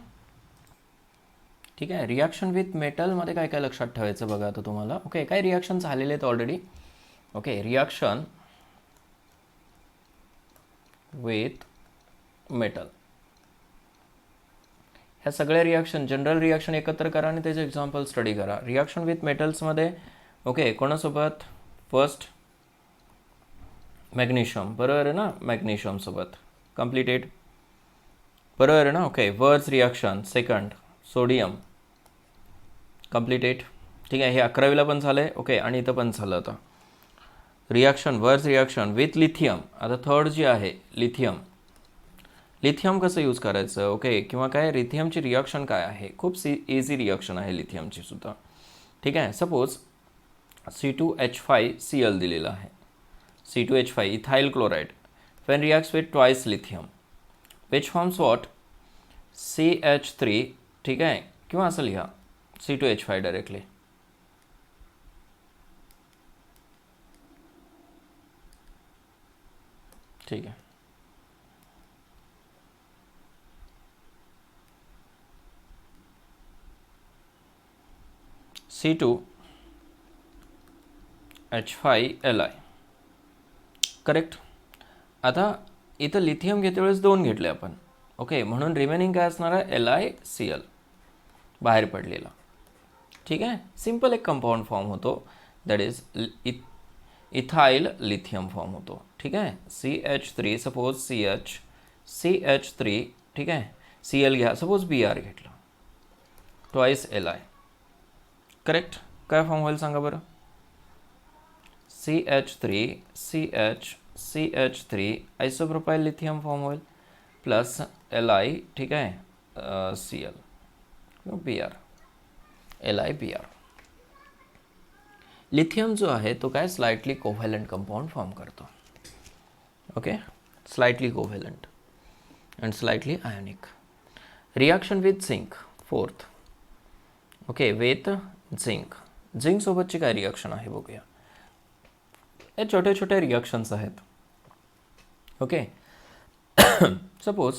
ठीक आहे. रिॲक्शन विथ मेटलमध्ये काय काय लक्षात ठेवायचं बघा आता तुम्हाला. ओके, काय रिॲक्शन झालेले आहेत already. Okay, reaction with metal, ह्या सगळ्या रिॲक्शन, जनरल रिॲक्शन एकत्र करा आणि त्याचे एक्झाम्पल स्टडी करा. रिॲक्शन विथ मेटल्समध्ये, ओके, कोणासोबत, फर्स्ट मॅग्नेशियम, बरोबर आहे ना, मॅग्नेशियमसोबत कम्प्लिटेड, बरोबर आहे ना. ओके, वर्स रिॲक्शन सेकंड सोडियम कम्प्लिटेड, ठीक आहे. हे 11वीला पण झालं आहे, ओके, आणि इथं पण झालं. आता रिॲक्शन, वर्स रिॲक्शन विथ लिथियम, आता थर्ड जी आहे लिथियम. लिथियम कसं यूज करायचं, ओके, किंवा काय लिथियमची रिॲक्शन काय आहे, खूप इझी रिॲक्शन आहे लिथियमची सुद्धा, ठीक आहे. सपोज C2H5Cl दिलेलं आहे, C2H5 ethyl chloride, when reacts with twice lithium which forms what, CH3, ठीक आहे, किंवा असं लिहा C2H5 डायरेक्टली, ठीक आहे. C2H5Li, correct. आता इथं लिथियम घेते वेळेस 2 घेतले आपण, ओके, म्हणून रिमेनिंग काय असणार आहे, LiCl बाहेर पडलेला, ठीक आहे. सिम्पल एक कंपाऊंड फॉर्म होतो, that is ethyl lithium form होतो, ठीक आहे. CH3, सपोज CH3, ठीक आहे, Cl घ्या, सपोज Br घेतलं, ट्वाइस Li, करेक्ट. काय फॉर्म होईल सांगा बरं, CH3 आयसोप्रोपाइल लिथियम फॉर्म होईल, प्लस Li, ठीक आहे, Cl Br, LiBr. लिथियम जो आहे तो काय स्लाइटली कोव्हॅलंट कंपाऊंड फॉर्म करतो, okay, slightly covalent and slightly ionic. Reaction with zinc, fourth, okay, with zinc, zinc सोबतची काय रिॲक्शन आहे बघूया. हे छोटे छोटे रिॲक्शन्स आहेत, ओके. सपोज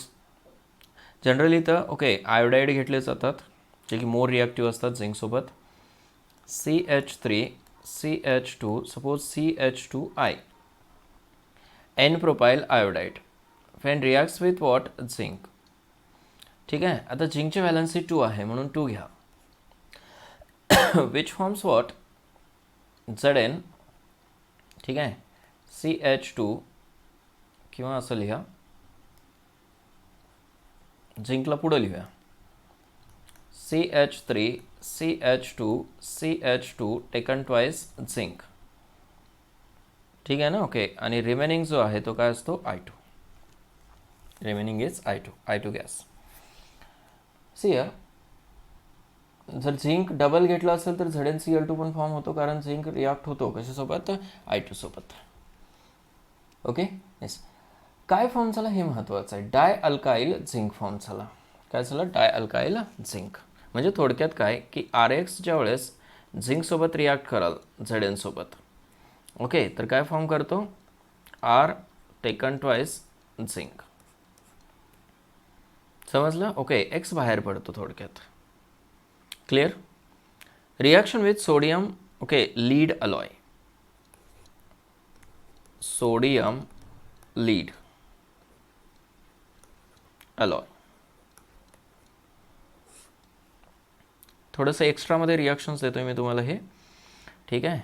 जनरली तर, ओके, आयोडाईड घेतले जातात, जे की मोर रिॲक्टिव्ह असतात झिंकसोबत. CH3CH2, suppose CH2I, N propyl iodide, Wien reacts with what, zinc, ठीक आहे. आता झिंकची व्हॅलन्सी 2 आहे म्हणून 2 घ्या, विच फॉर्म्स वॉट, Zn, ठीक आहे, CH2, किंवा असं लिहा, झिंकला पुढं लिहूया, CH3CH2 टेकन ट्वाइस झिंक, ठीक आहे ना. ओके, आणि रिमेनिंग जो आहे तो काय असतो, I2, remaining is I2 gas. See जर झिंक डबल घेतला असेल तर ZnCl2 पण फॉर्म होतो, कारण झिंक रिॲक्ट होतो कशासोबत, I2 सोबत, ओके. येस, काय फॉर्म झाला हे महत्त्वाचं आहे, डाय अल्काइल झिंक फॉर्म झाला. काय झालं, डाय अल्काइल झिंक, म्हणजे थोडक्यात काय की RX ज्या वेळेस झिंकसोबत रिॲक्ट कराल Zn सोबत, ओके, तर काय फॉर्म करतो, R टेकन ट्वाइस झिंक, समजलं. ओके, X बाहेर पडतो थोडक्यात, clear. Reaction with sodium, okay, lead alloy, sodium lead alloy, थोडंसं एक्स्ट्रामध्ये रिॲक्शन्स देतोय मी तुम्हाला हे, ठीक आहे.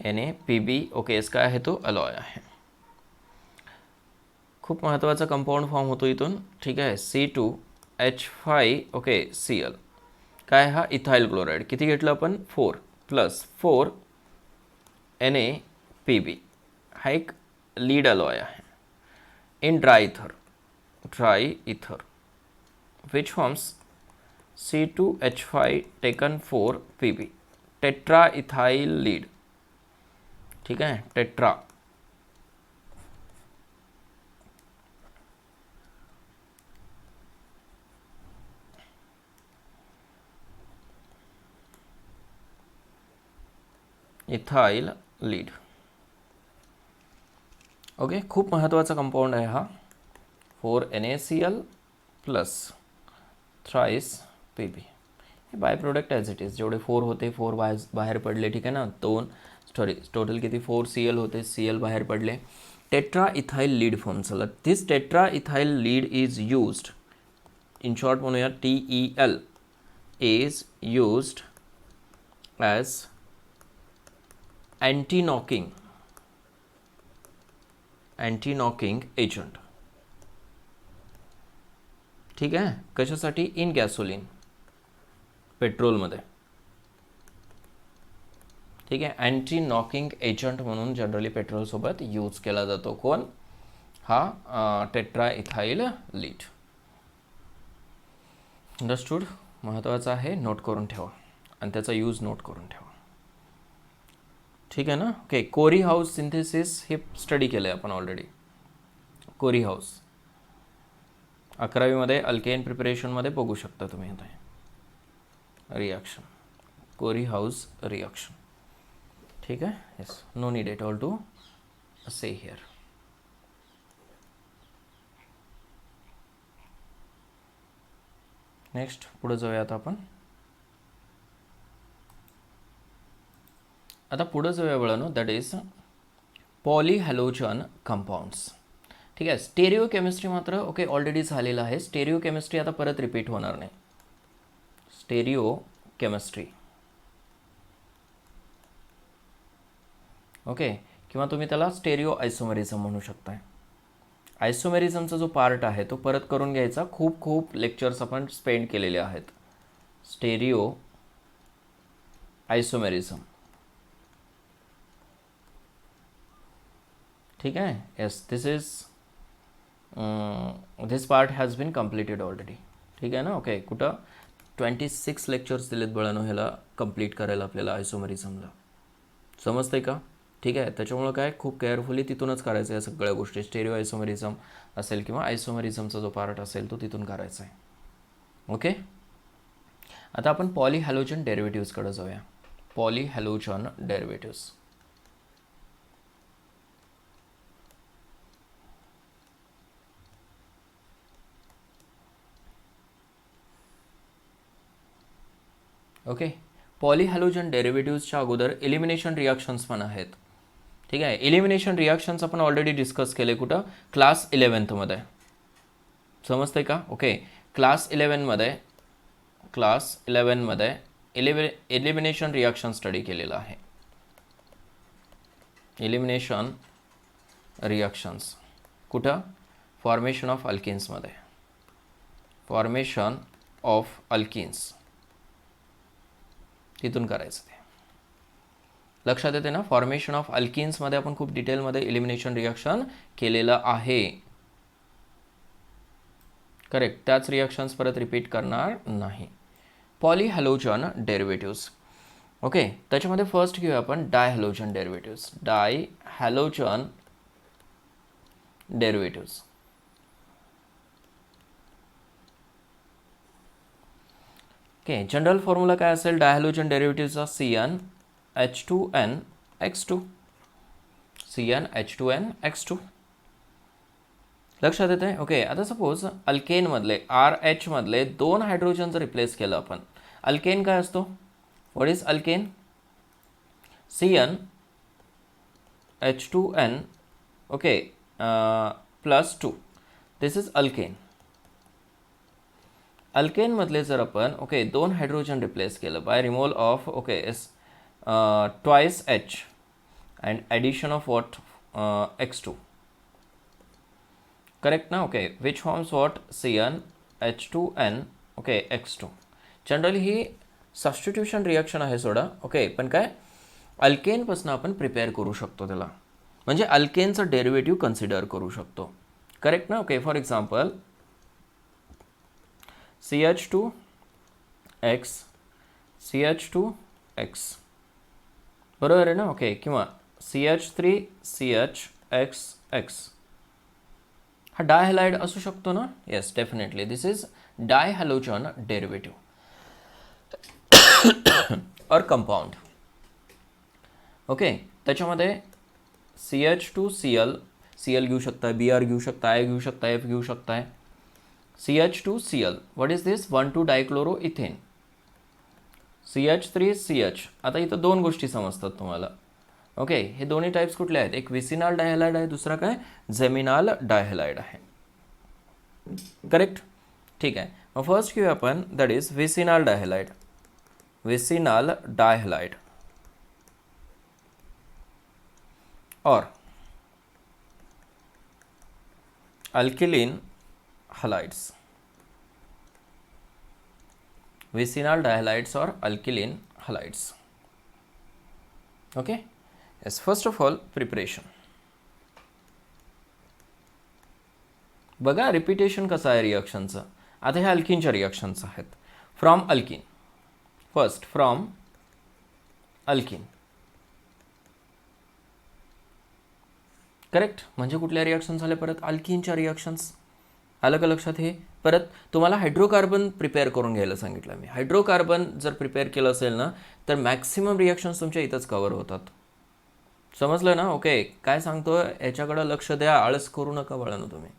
NaPb, ओके, इसका आहे तो अलॉय आहे, खूप महत्त्वाचा कंपाऊंड फॉर्म होतो इथून, ठीक आहे. C2 H5 ओके Cl काय हा इथाइल क्लोराइड किती घेतलं आपण 4 प्लस 4 NaPb हा एक लीड अलॉय आहे इन ड्राय इथर which forms C2H5 taken 4Pb tetra ethyl lead ठीक है टेट्रा इथाइल लीड ओके खूप महत्त्वाचा कंपाऊंड आहे हा 4NaCl प्लस थ्राइस Pb हे by product as it is जेवढे 4 होते 4 बाहेर पडले ठीक आहे ना 2 सॉरी टोटल किती 4Cl होते Cl बाहेर पडले टेट्रा इथाइल लीड फॉर्म झाला this tetra ethyl lead is used in short म्हणूया TEL is used as anti knocking agent ठीक आहे कशासाठी इन गॅसोलिन पेट्रोलमध्ये ठीक आहे अँटी नॉकिंग एजंट म्हणून जनरली पेट्रोलसोबत यूज केला जातो कोण हा टेट्रा इथाइल लीड अंडरस्टूड महत्त्वाचं आहे नोट करून ठेवा आणि त्याचा यूज नोट करून ठेवा ठीक आहे ना ओके कोरी हाऊस सिंथेसिस हे स्टडी केलं आहे आपण ऑलरेडी कोरी हाऊस 11वीमध्ये अल्केन प्रिपरेशनमध्ये बघू शकता तुम्ही आता रिॲक्शन कोरी हाऊस रिॲक्शन ठीक आहे yes no need at all to say here next पुढे जाऊया आता पुढे जाऊया बळानो दॅट इज पॉलीहॅलोजन कंपाऊंड्स ठीक आहे स्टेरिओ केमिस्ट्री मात्र ओके ऑलरेडी झालेलं आहे स्टेरिओ केमिस्ट्री आता परत रिपीट होणार नाही स्टेरिओ केमिस्ट्री ओके किंवा तुम्ही त्याला स्टेरिओ आयसोमेरिझम म्हणू शकताय आयसोमेरिझमचा जो पार्ट आहे तो परत करून घ्यायचा खूप लेक्चर्स आपण स्पेंड केलेले आहेत स्टेरिओ आयसोमेरिझम ठीक आहे yes this part has been completed already ठीक आहे ना ओके कुठं 26 लेक्चर्स दिलेत बळानो ह्याला कंप्लीट करायला आपल्याला आयसोमेरिझमला समजतंय का ठीक आहे त्याच्यामुळं काय खूप केअरफुली तिथूनच करायचं आहे सगळ्या गोष्टी स्टेरिओ आयसोमेरिझम असेल किंवा आयसोमेरिझमचा जो पार्ट असेल तो तिथून करायचा आहे ओके आता आपण पॉलीहॅलोजन डेरिव्हेटिव्हजकडे जाऊया पॉलीहॅलोजन डेरिव्हेटिव्हज ओके पॉलीहॅलोजन डेरिव्हेटिव्हजच्या अगोदर एलिमिनेशन रिॲक्शन्स पण आहेत ठीक आहे एलिमिनेशन रिॲक्शन्स आपण ऑलरेडी डिस्कस केले कुठं क्लास 11मध्ये समजतंय का ओके क्लास 11मध्ये एलिमिनेशन रिॲक्शन स्टडी केलेलं आहे एलिमिनेशन रिॲक्शन्स कुठं फॉर्मेशन ऑफ अल्किन्समध्ये फॉर्मेशन ऑफ अल्किन्स तिथून करायचं ते लक्षात येते ना फॉर्मेशन ऑफ अल्किन्समध्ये आपण खूप डिटेलमध्ये एलिमिनेशन रिॲक्शन केलेलं आहे करेक्ट त्याच रिॲक्शन्स परत रिपीट करणार नाही पॉलीहॅलोजन डेरिव्हेटिव्हज ओके त्याच्यामध्ये फर्स्ट घेऊया आपण डायहॅलोजन डेरिव्हेटिव्हज ओके जनरल फॉर्म्युला काय असेल डायहॅलोजन डेरिव्हेटिव्हचा CnH2n लक्षात येते ओके आता सपोज अल्केनमधले RH मधले 2 हायड्रोजन जर रिप्लेस केलं आपण अल्केन काय असतो what is alkane CnH2n okay +2 this is alkane अल्केनमधले जर आपण ओके 2 हायड्रोजन रिप्लेस केलं by removal of okay twice H and addition of what X2 correct ना okay which forms what H2N okay X2. Generally ही substitution reaction आहे सोडा. Okay, पण काय अल्केनपासून आपण प्रिपेअर करू शकतो त्याला, म्हणजे अल्केनचं डेरिव्हेटिव्ह कन्सिडर करू शकतो. करेक्ट ना? Okay, for example CH2X CH2X बरोबर आहे ना? ओके, किंवा CH3CHXX हा डायहॅलाइड असू शकतो ना? Yes, definitely this is dihalogen derivative और कंपाऊंड. ओके, त्याच्यामध्ये CH2Cl घेऊ शकता, Br घेऊ शकता, I घेऊ शकता, F घेऊ शकताय. CH2Cl, what is this? 1,2 डायक्लोरो ethane. CH3CH, आता इथं दोन गोष्टी समजतात तुम्हाला. ओके, हे दोन्ही टाइप्स कुठले आहेत? एक विसिनाल डायहॅलाइड आहे, दुसरा काय जेमिनाल डायहॅलाइड आहे. करेक्ट? ठीक आहे, मग फर्स्ट घेऊया आपण, दॅट इज विसिनाल डायहॅलाइड. विसिनाल डायहॅलाइड और अल्किलीन हलाइड्स. विसिनाल डायहॅलाइड्स और alkylene halides. Okay, yes. First of all preparation बघा, रिपिटेशन कसं आहे रिॲक्शनचं. आता ह्या अल्किनच्या रिॲक्शन्स आहेत. From alkene, first from alkene. Correct, म्हणजे कुठल्या रिॲक्शन झाल्या? परत अल्किनच्या रिॲक्शन्स. आलं का लक्षात? हे परत तुम्हाला हायड्रोकार्बन प्रिपेअर करून घ्यायला सांगितलं मी. हायड्रोकार्बन जर प्रिपेअर केलं असेल ना, तर मॅक्सिमम रिॲक्शन्स तुमच्या इथंच कवर होतात. समजलं ना? ओके, काय सांगतो याच्याकडं लक्ष द्या, आळस करू नका बाळांनो तुम्ही.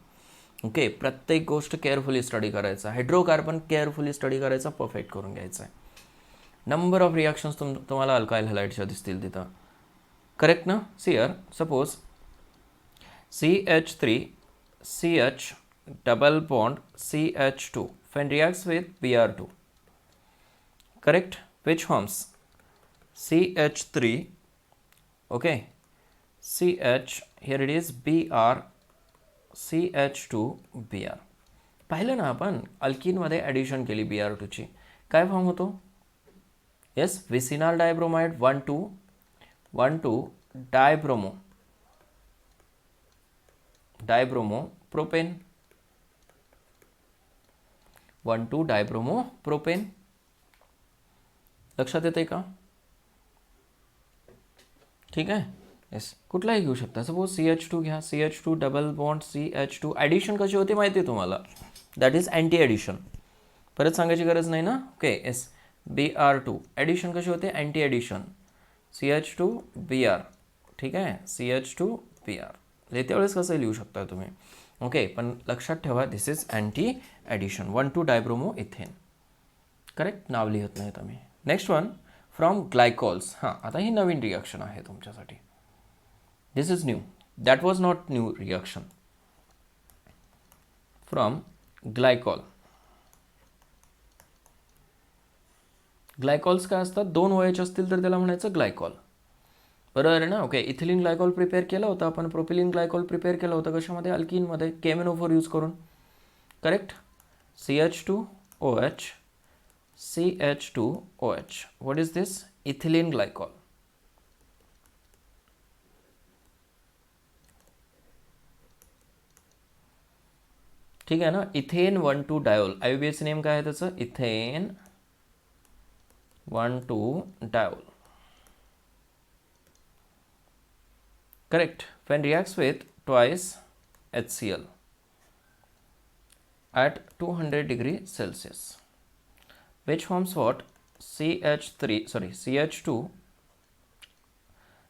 ओके, प्रत्येक गोष्ट केअरफुली स्टडी करायचा. हायड्रोकार्बन केअरफुली स्टडी करायचा, परफेक्ट करून घ्यायचा आहे. नंबर ऑफ रिॲक्शन्स तुम्हाला अल्काइल हॅलाइडच्या दिसतील तिथं. करेक्ट ना? See here suppose CH3CH double bond CH2 when reacts with Br2. Correct? Which forms CH3, okay, CH, here it is Br, CH2 Br. पाहिलं ना आपण अल्किनमध्ये ॲडिशन केली Br2 ची, काय फॉर्म होतो? Yes, vicinal dibromide 1,2 dibromo propane. 1,2 dibromo propane. लक्षात येते का? ठीक आहे, येस. कुठलाही घेऊ शकता. सपोज CH2 घ्या, CH2 double bond CH2. Addition कशी होते माहिती आहे तुम्हाला? That is anti addition. परत सांगायची गरज नाही ना? Okay, yes. Br2 ॲडिशन कशी होते? Anti addition. CH2 Br. ठीक आहे, CH2 Br. येत्या वेळेस कसं लिहू शकता तुम्ही. ओके, पण लक्षात ठेवा this is anti addition. 1,2 dibromo ethane. Correct, नाव लिहत नाहीत आम्ही. Next one from glycols. हां, आता ही नवीन रिॲक्शन आहे तुमच्यासाठी. This is new, that was not new reaction. From glycol. Glycols काय असतात? दोन OH असतील तर त्याला म्हणायचं ग्लायकॉल. बरोबर आहे ना? ओके, इथिलीन ग्लायकॉल प्रिपेअर केलं होतं आपण. प्रोपिलिन ग्लायकॉल प्रिपेअर केलं होतं कशामध्ये? अल्किनमध्ये, KMnO4 यूज करून. Correct, CH2OH CH2OH. What is this? Ethylene glycol. ठीक आहे ना? Ethane 1,2 diol. IUPAC नेम काय आहे त्याचं? Ethane 1,2 diol. Correct. When reacts with twice HCl at 200 degree Celsius, which forms what? CH2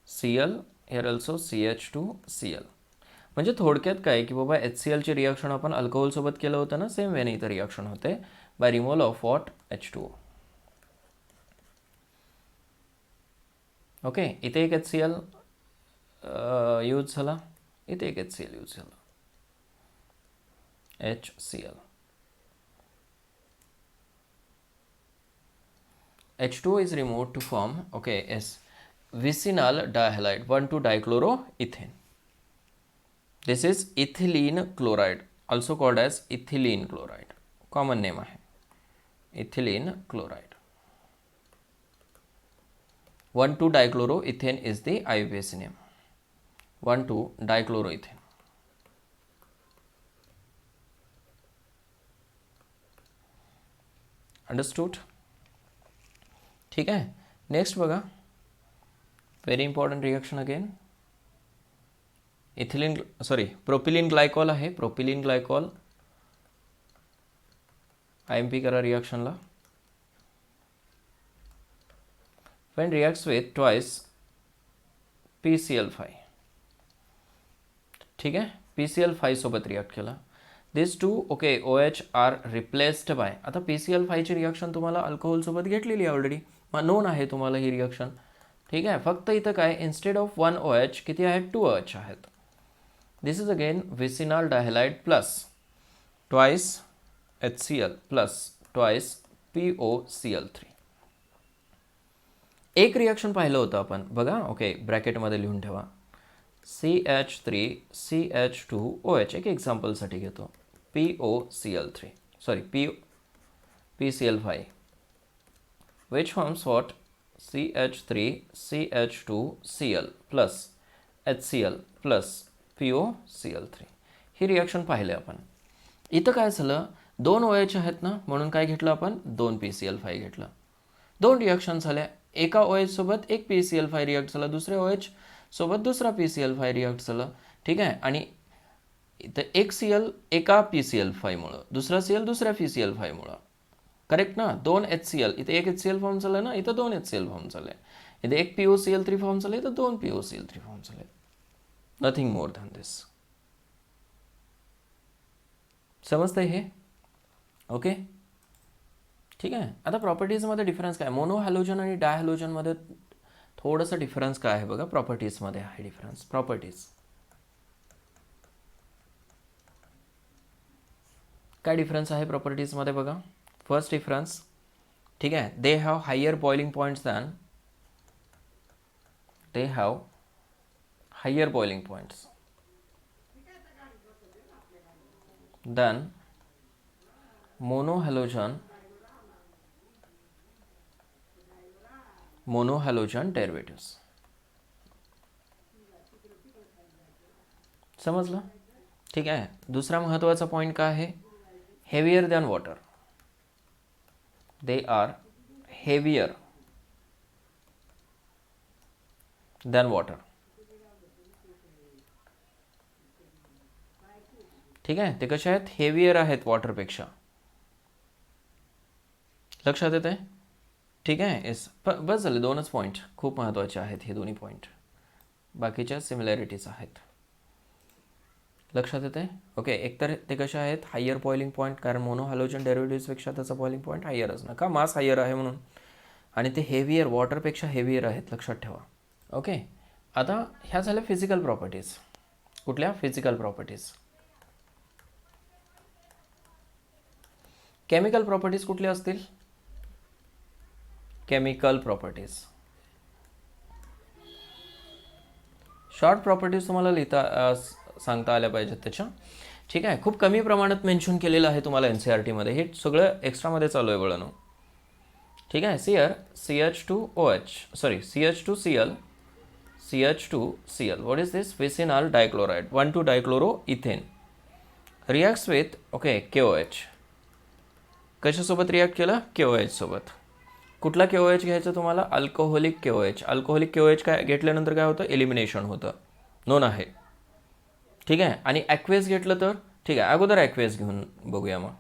Cl, here also CH2 Cl. म्हणजे थोडक्यात काय की बाबा HCl ची रिॲक्शन आपण अल्कोहोल सोबत केलं होतं ना, सेम वेने इथं रिॲक्शन होते by removal of what? H2O. Okay, इथे एक HCl यूज झाला, इथे एक HCl यूज झाला, HCl. H2O is removed to form, okay, yes, vicinal dihalide 1,2 dichloroethane. This is ethylene chloride, also called as ethylene chloride. Common name आहे, ethylene chloride. 1,2-dichloroethane is the IUPAC name. 1,2-dichloroethane. Understood. ठीक आहे. Next बघा, very important reaction again. Propylene glycol आहे. Propylene glycol IMP करा रिएक्शनला. when reacts with twice PCl5. ठीक आहे, PCl5 सोबत react केला. This two OH are replaced by. आता PCl5 ची रिॲक्शन तुम्हाला अल्कोहोल सोबत घेतलेली आहे ऑलरेडी, मग नोन आहे तुम्हाला ही रिॲक्शन. ठीक आहे, फक्त इथं काय, इन्स्टेड ऑफ 1 OH किती आहेत, 2 OH आहेत. This is again vicinal dihalide plus twice HCl plus twice POCl3. एक रिॲक्शन पाहिलं होतं आपण बघा. ब्रॅकेटमध्ये लिहून ठेवा. CH3CH2OH एक एक्झाम्पलसाठी घेतो. PCl5 which forms what, CH3CH2Cl plus HCl plus POCl3. He reaction पाहिले आपण. इथं काय झालं, 2 OH आहेत ना, म्हणून काय घेतलं आपण, 2 PCl5 घेतलं. 2 रिॲक्शन झाल्या. एका OH सोबत एक PCl5 रिॲक्ट झाला, दुसऱ्या OH सोबत दुसरा PCl5 रिॲक्ट झाला. ठीक आहे, आणि इथं एक Cl एका PCl5 मुळे, दुसरा Cl दुसऱ्या PCl5 मुळे. करेक्ट ना. 2 HCl, इथे एक HCl फॉर्म झाला ना, इथं 2 HCl फॉर्म झाले. इथे एक POCl3 फॉर्म झाले, इथं 2 POCl3 फॉर्म झाले. नथिंग मोर दॅन दिस. समजतंय हे? ओके. ठीक आहे. आता प्रॉपर्टीजमध्ये डिफरन्स काय, मोनो हॅलोजन आणि डायहॅलोजनमध्ये थोडासा डिफरन्स काय आहे बघा. प्रॉपर्टीजमध्ये आहे डिफरन्स. प्रॉपर्टीज काय डिफरन्स आहे प्रॉपर्टीजमध्ये बघा. फर्स्ट डिफरन्स, ठीक आहे, they have higher boiling points than, they have higher boiling points than monohalogen derivatives. समजलं? ठीक आहे. दुसरा महत्त्वाचा पॉईंट काय आहे, heavier than water. They are heavier than water. ठीक आहे, ते कसे आहेत, हेवियर आहेत वॉटरपेक्षा. लक्षात येत आहे? ठीक आहे. येस, बस झाले. 2च पॉईंट खूप महत्त्वाचे आहेत हे दोन्ही पॉईंट. बाकीच्या सिमिलॅरिटीज आहेत. लक्षात येते? एकतर ते कसे आहेत, हायर बॉइलिंग पॉईंट, कारण मोनोहॅलोजन डेरिव्हेटिव्हपेक्षा त्याचा बॉइलिंग पॉईंट हायर असणार का, मास हायर आहे म्हणून. आणि ते हेवियर, वॉटरपेक्षा हेवियर आहेत, लक्षात ठेवा. आता ह्या झाल्या फिजिकल प्रॉपर्टीज. कुठल्या? Physical properties. केमिकल प्रॉपर्टीज कुठल्या असतील? Chemical properties. शॉर्ट प्रॉपर्टीज तुम्हाला लिहिता सांगता आल्या पाहिजेत त्याच्या. ठीक आहे, खूप कमी प्रमाणात मेन्शन केलेलं आहे तुम्हाला NCERTमध्ये. हे सगळं एक्स्ट्रामध्ये चालू आहे वळणं. ठीक आहे. See here CH2CL. What is this? Vicinal dichloride one two dichloroethane reacts with KOH. कशासोबत रिॲक्ट केलं? KOH सोबत. कुठला KOH घ्यायचा तुम्हाला? Alcoholic KOH. अल्कोहोलिक KOH काय घेतल्यानंतर काय होतं? एलिमिनेशन होतं. नोन आहे. ठीक आहे. आणि ॲक्वेस घेतलं तर ठीक आहे, अगोदर ॲक्वेस घेऊन बघूया. मग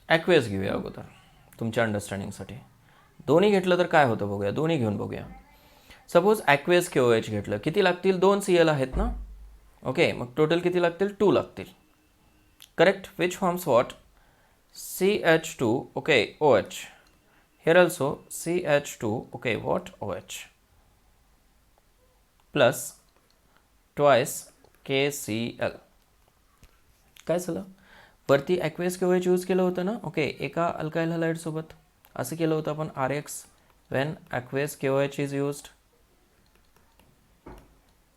ॲक्वेस घेऊया अगोदर तुमच्या अंडरस्टँडिंगसाठी. दोन्ही घेतलं तर काय होतं बघूया. दोन्ही घेऊन बघूया. सपोज ॲक्वेस KOH घेतलं, किती लागतील? 2 Cl आहेत ना. मग टोटल किती लागतील? 2 लागतील. Correct. Which forms what? CH2 OH. Here also CH2 what? OH plus twice KCl. काय झालं? वरती ॲक्वेस KOH यूज केलं होतं ना. एका अल्काइल हॅलाइड सोबत असं केलं होतं आपण RX when aqueous KOH is used.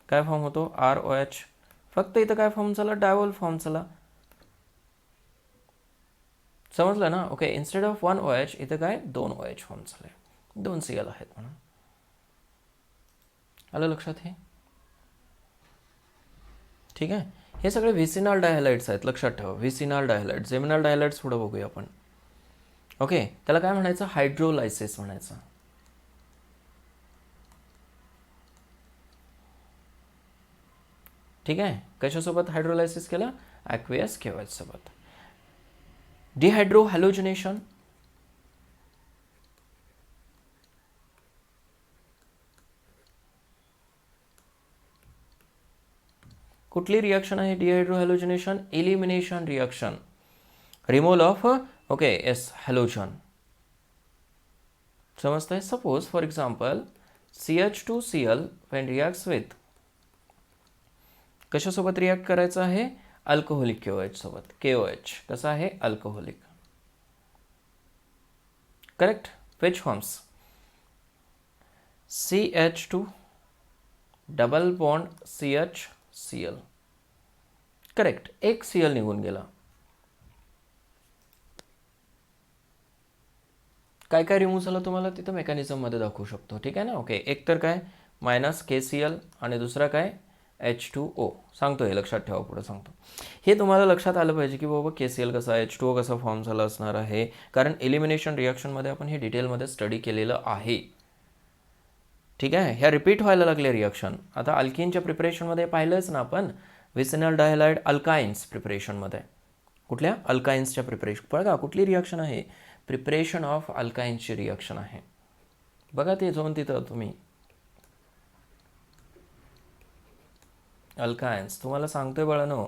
काय फॉर्म होतो? ROH फक्त इथं काय फॉर्म झाला, डायवोल फॉर्म झाला. समजलं ना? ओके, इन्स्टेड ऑफ 1 OH इथं काय 2 OH फॉर्म झाले, 2 Cl आहेत म्हणून. आलं लक्षात हे? ठीक आहे. हे सगळे व्हिसिनॉल डायहॅलाइड्स आहेत, लक्षात ठेवा. व्हिसिनॉल डायहॅलाइड, जेमिनॉल डायहॅलाइड्स पुढे बघूया आपण. ओके, त्याला काय म्हणायचं, हायड्रोलायसिस म्हणायचं. ठीक आहे. कशासोबत हायड्रोलायसिस केलं, ॲक्वेअस KOH सोबत. डिहायड्रो हॅलोजिनेशन, कुठली रिॲक्शन आहे dehydro halogenation, elimination reaction, removal of okay S halogen. समजतंय? Suppose for example CH2Cl when reacts with, कशासोबत रिॲक्ट करायचं आहे, अल्कोहोलिक KOH सोबत. KOH कसा आहे, alcoholic. Correct. Which forms, CH2 double bond CHCl. Correct. एक Cl निघून गेला. काय काय रिमूव्ह झालं तुम्हाला तिथं मेकॅनिझममध्ये दाखवू शकतो. ठीक आहे ना? ओके, एक तर काय -KCl आणि दुसरा काय H2O. सांगतो, हे लक्षात ठेवा, पुढे सांगतो. हे तुम्हाला लक्षात आलं पाहिजे की बाबा KCl कसा, H2O कसा फॉर्म झाला असणार आहे, कारण एलिमिनेशन रिॲक्शनमध्ये आपण हे डिटेलमध्ये स्टडी केलेलं आहे. ठीक आहे. ह्या रिपीट व्हायला लागले रिॲक्शन. आता अल्किनच्या प्रिपरेशनमध्ये पाहिलंच ना आपण, व्हिसिनॉल डायहॅलाइड अल्काइन्स प्रिपरेशनमध्ये. कुठल्या, अल्काइन्सच्या प्रिपरेशन. बघा कुठली रिॲक्शन आहे, प्रिपरेशन ऑफ अल्काइन्सची रिॲक्शन आहे. बघा ते जाऊन तिथं तुम्ही, अल्काइन्स. तुम्हाला सांगतोय बाळांनो,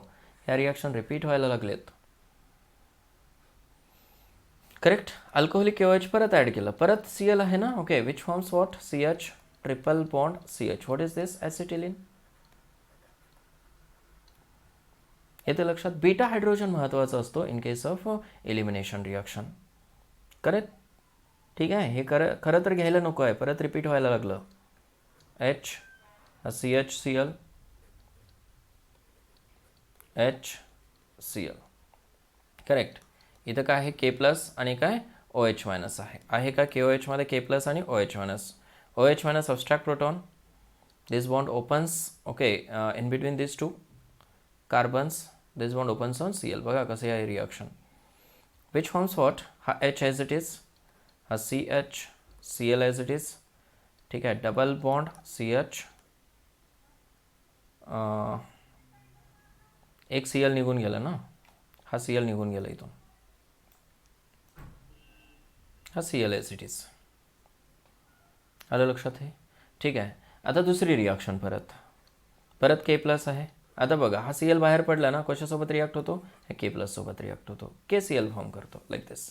ह्या रिॲक्शन रिपीट व्हायला लागलेत. करेक्ट. अल्कोहोलिक KOH परत ॲड केलं, परत Cl आहे ना. Okay, which forms what, CH triple bond CH. What is this, acetylene. हे तर लक्षात. बीटा हायड्रोजन महत्त्वाचा असतो in case of elimination reaction. Correct. ठीक आहे. हे खरं तर घ्यायला नको आहे, परत रिपीट व्हायला लागलं. H CHCl HCl. करेक्ट. इथं काय आहे, K+ आणि काय OH- आहे का KOH मध्ये K+ आणि OH-. OH- subtract proton, this bond opens okay in between this two carbons, this bond opens on Cl. बघा कसं आहे रिॲक्शन. विच फॉर्म्स व्हॉट, हा H ॲज इट इज, हा CHCl ॲज इट इज. ठीक आहे. Double bond CH, एक Cl निघून गेला ना, हा Cl निघून गेला इथून, हा Cl ॲज इट इज. आलं लक्षात हे? ठीक आहे. आता दुसरी रिॲक्शन, परत K+ आहे. आता बघा, हा Cl बाहेर पडला ना, कशासोबत रिॲक्ट होतो, हे K+ सोबत रिॲक्ट होतो, KCl फॉर्म करतो, लाईक दिस.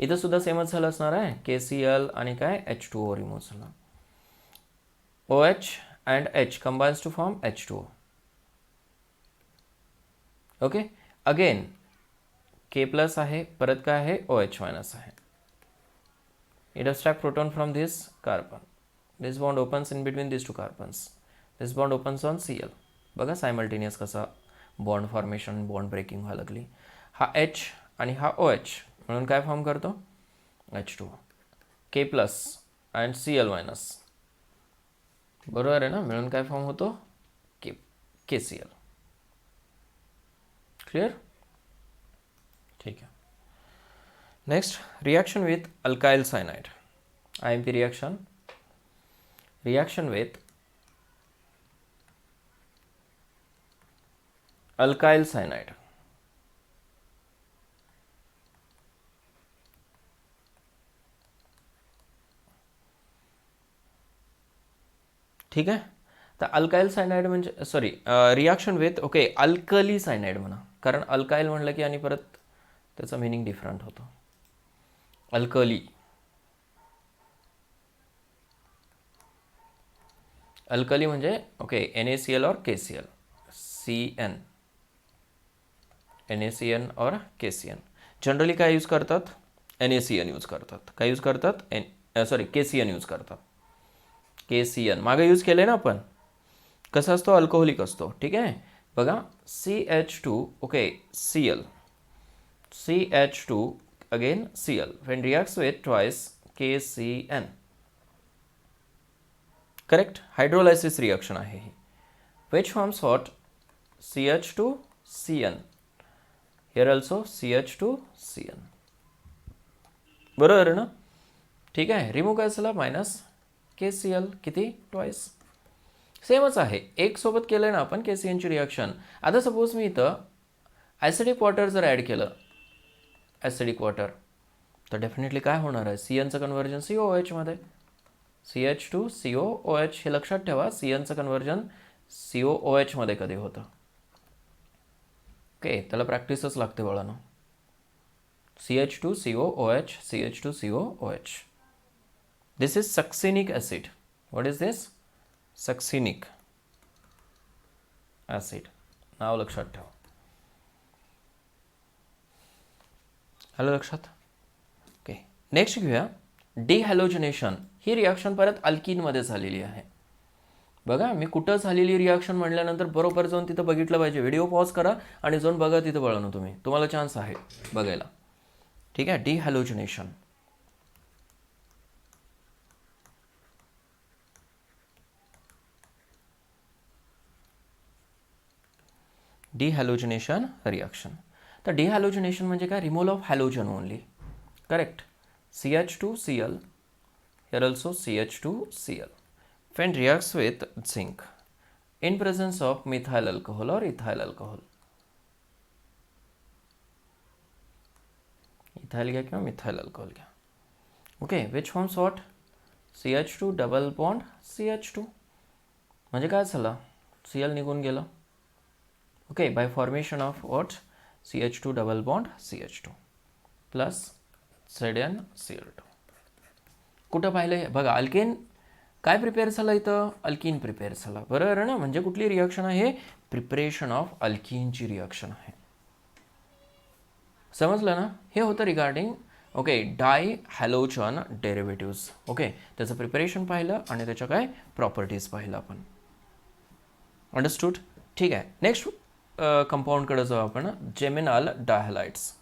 इथं सुद्धा सेमच झालं असणार आहे, KCl आणि काय H2O रिमूव्ह झाला. OH and H combines to form H2O. Okay. Again K+ आहे, परत काय आहे, OH- आहे. It abstract proton from this carbon. This bond opens in between these two carbons. This bond opens on Cl. बघा simultaneous कसा bond formation, bond breaking व्हायला लागली. हा H आणि हा OH म्हणून काय फॉर्म करतो, H2O. K+ and Cl-. बरोबर आहे ना, मिळून काय फॉर्म होतो, KCl. क्लियर. ठीक आहे. Next, reaction with alkyl cyanide. IMP reaction. Reaction with alkyl cyanide. ठीक आहे. तर अल्काइल सायनाइड म्हणजे sorry, reaction with okay alkali cyanide म्हणा, कारण अल्काइल म्हणलं की आणि परत त्याचा मिनिंग डिफरंट होतो. अल्कली, अल्कली म्हणजे ओके NaCl और KCl, CN, NaCN और KCN. जनरली काय यूज करतात, NaCN यूज करतात. काय यूज करतात, KCN यूज करतात. KCN मागे यूज केले ना आपण. कसा असतो, अल्कोहोलिक असतो. ठीक आहे. बघा CH2 okay Cl CH2 again Cl when reacts with twice KCN. करेक्ट, हायड्रोलायसिस रिॲक्शन आहे ही. which forms what? CH2CN. here also CH2CN. बरोबर आहे ना? ठीक आहे, रिमूव्ह काय झाला मायनस KCl किती ट्वाइस. सेमच आहे, एक सोबत केलं ना आपण KCN ची रिॲक्शन. आता सपोज मी इथं ॲसिडिक वॉटर जर ॲड केलं, ॲसिडिक वॉटर, तर डेफिनेटली काय होणार आहे, CNचं कन्व्हर्जन COOH मध्ये. CH2COOH हे लक्षात ठेवा, CNचं कन्व्हर्जन COOH मध्ये कधी होतं. ओके, त्याला प्रॅक्टिसच लागते बाळांनो. CH2COOH CH2COOH. This is succinic acid. What is this? Succinic acid. नाव लक्षात ठेवा. आलं लक्षात? ओके, नेक्स्ट घेऊया डिहॅलोजिनेशन. ही रिॲक्शन परत अल्किनमध्ये झालेली आहे. बघा, मी कुठं झालेली रिॲक्शन म्हटल्यानंतर बरोबर जाऊन तिथं बघितलं पाहिजे. व्हिडिओ पॉज करा आणि जाऊन बघा तिथं बघा तुम्ही, तुम्हाला चान्स आहे बघायला. ठीक आहे, डिहॅलोजिनेशन. डिहॅलोजिनेशन रिॲक्शन. तर डिहॅलोजिनेशन म्हणजे काय, removal of halogen only. Correct. CH2Cl, here also CH2Cl. when reacts with zinc in presence of methyl alcohol or ethyl alcohol. ethyl घ्या किंवा methyl alcohol घ्या. Okay, which forms what? CH2 double bond CH2. म्हणजे काय झालं, Cl निघून गेलं. Okay, bye formation of what? CH2 double bond CH2 plus ZnCl2. कुठं पाहिलं बघा, अल्केन काय प्रिपेअर झालं इथं, अल्किन प्रिपेअर झाला. बरोबर आहे ना? म्हणजे कुठली रिॲक्शन आहे, प्रिपरेशन ऑफ अल्किनची रिॲक्शन आहे. समजलं ना? हे होतं रिगार्डिंग ओके डाय हॅलोजन डेरिव्हेटिव्ज. ओके, त्याचं प्रिपरेशन पाहिलं आणि त्याच्या काय प्रॉपर्टीज पाहिलं आपण. अंडरस्टूड? ठीक आहे, नेक्स्ट कंपाऊंडकडे जाऊ आपण, geminal dihalides.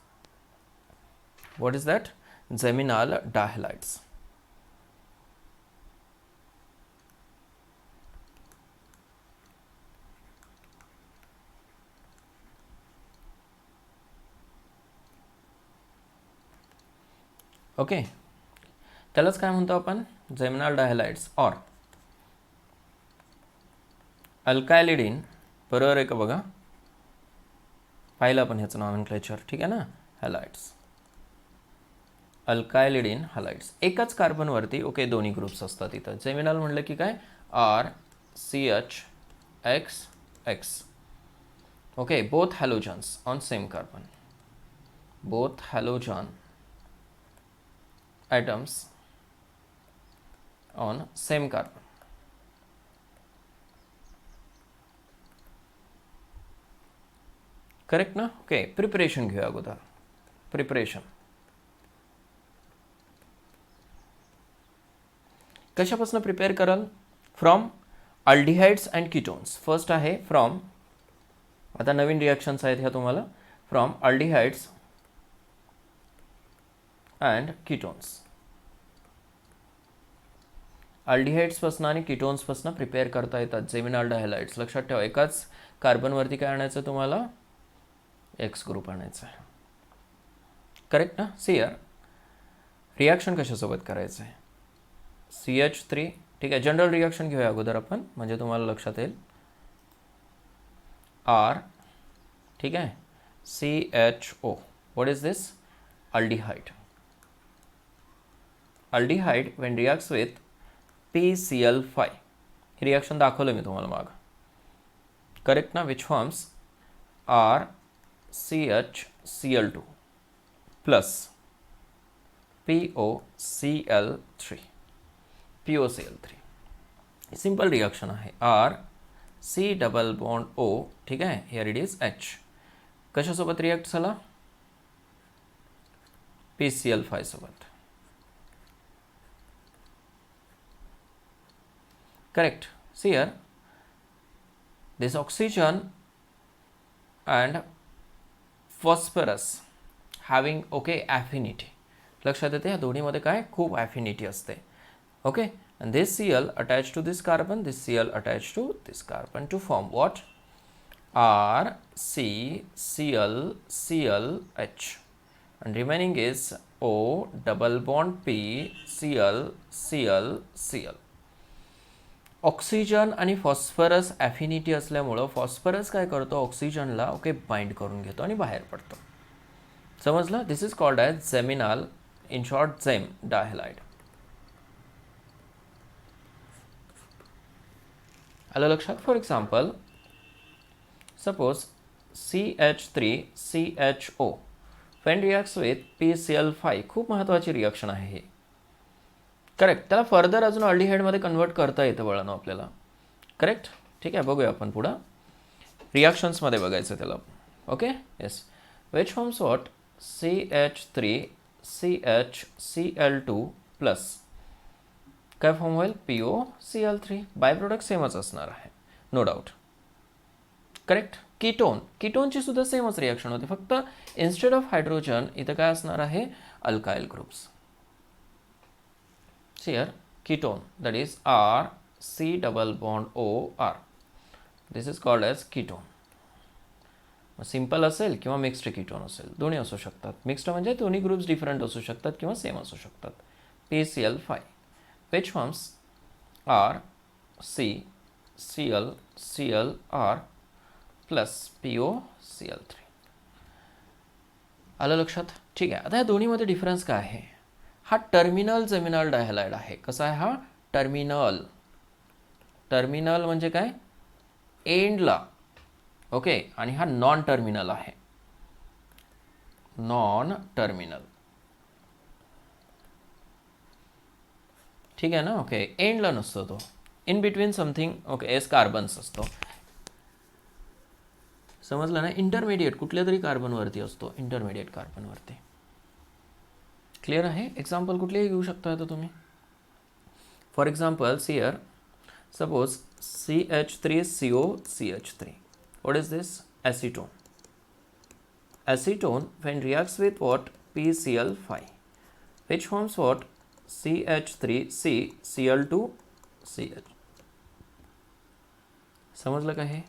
What is that? Geminal dihalides. Okay, त्यालाच काय म्हणतो आपण, जेमिनाल डायहॅलाइड्स ऑर अल्कायलिडीन. बरोबर आहे का बघा, पाहिलं आपण ह्याचं नॉमेनक्लेचर. ठीक आहे ना, हॅलाइड्स, अल्कायलिडीन हॅलाइड्स. एकाच कार्बनवरती ओके दोन्ही ग्रुप्स असतात इथं. जेमिनाल म्हटलं की काय, RCHXX. Okay, both halogens on same carbon, both halogen atoms on same carbon. Correct ना? ओके, प्रिपरेशन घेऊया अगोदर. प्रिपरेशन कशापासून प्रिपेअर कराल, from aldehydes and ketones. First आहे फ्रॉम, आता नवीन रिॲक्शन्स आहेत ह्या तुम्हाला, फ्रॉम अल्डिहाइड्स अँड कीटोन्स. अल्डिहाइड्सपासून आणि कीटोन्सपासून प्रिपेअर करता येतात जेमिनाल डायहॅलाइड्स. लक्षात ठेवा, एकाच कार्बनवरती काय आणायचं तुम्हाला, एक्स ग्रुप आणायचा आहे. करेक्ट ना? सियर रिॲक्शन कशासोबत करायचं आहे, CH3. ठीक आहे, जनरल रिॲक्शन घेऊया अगोदर आपण, म्हणजे तुम्हाला लक्षात येईल. R, ठीक आहे, CHO. What is this, aldehyde. Aldehyde when reacts with PCl5. ही रिॲक्शन दाखवलं मी तुम्हाला माग. करेक्ट ना? Which forms RCHCl2 plus POCl3. POCl3 simple reaction आहे. RC डबल बॉन्ड O, ठीक आहे, हिअर इट इज H. कशासोबत रिॲक्ट झाला, PCl5 सोबत. Correct. See here, this oxygen and phosphorus having okay affinity. लक्षात येते, ह्या दोन्हीमध्ये काय खूप ॲफिनिटी असते. Okay, and this Cl attached to this carbon, this Cl attached to this carbon to form what? R C Cl Cl H, and remaining is O double bond P Cl Cl Cl. Oxygen आणि phosphorus ॲफिनिटी असल्यामुळं phosphorus काय करतो, ऑक्सिजनला okay bind करून घेतो आणि बाहेर पडतो. समजलं? This is called as geminal, in short gem dihalide. आलं लक्षात? For example suppose CH3CHO when reacts with PCl5, खूप महत्त्वाची रिॲक्शन आहे ही. करेक्ट, त्याला फर्दर अजून अल्डिहाइडमध्ये कन्वर्ट करता येतं वळण आपल्याला. करेक्ट, ठीक आहे, बघूया आपण पुढं रिॲक्शन्समध्ये बघायचं त्याला. Okay, yes. Which forms what? CH3CHCl2 plus काय फॉर्म होईल? POCl3. बाय प्रोडक्ट सेमच असणार आहे, नो डाऊट. करेक्ट. कीटोन, कीटोनची सुद्धा सेमच रिॲक्शन होते, फक्त इन्स्टेड ऑफ हायड्रोजन इथं काय असणार आहे? Alkyl groups. Here ketone, that is R C double bond OR. This is called as ketone. Simple असेल किंवा मिक्स्ड कीटोन असेल, दोन्ही असू शकतात. मिक्स्ड म्हणजे दोन्ही ग्रुप्स डिफरंट असू शकतात किंवा सेम असू शकतात. PCl5 which forms R C Cl Cl R plus POCl3. आलं लक्षात? ठीक आहे. आता या दोन्हीमध्ये डिफरन्स काय आहे? हा टर्मिनल जेमिनल डायहॅलाइड आहे. कसा आहे हा? टर्मिनल. टर्मिनल म्हणजे काय? एंडला. ओके, आणि हा नॉन टर्मिनल आहे. नॉन टर्मिनल, ठीक आहे ना? ओके, एंडला नसतो तो, in between something. Okay, S carbons असतो. समजलं ना? इंटरमिडिएट कुठल्या तरी कार्बनवरती असतो, इंटरमिडिएट कार्बनवरती. क्लिअर आहे? एक्झाम्पल कुठलेही घेऊ शकता आता तुम्ही. For example here suppose CH3COCH3. what is this? Acetone. Acetone when reacts with what? PCl5 which forms what? CH3CCl2CH. समजलं का हे?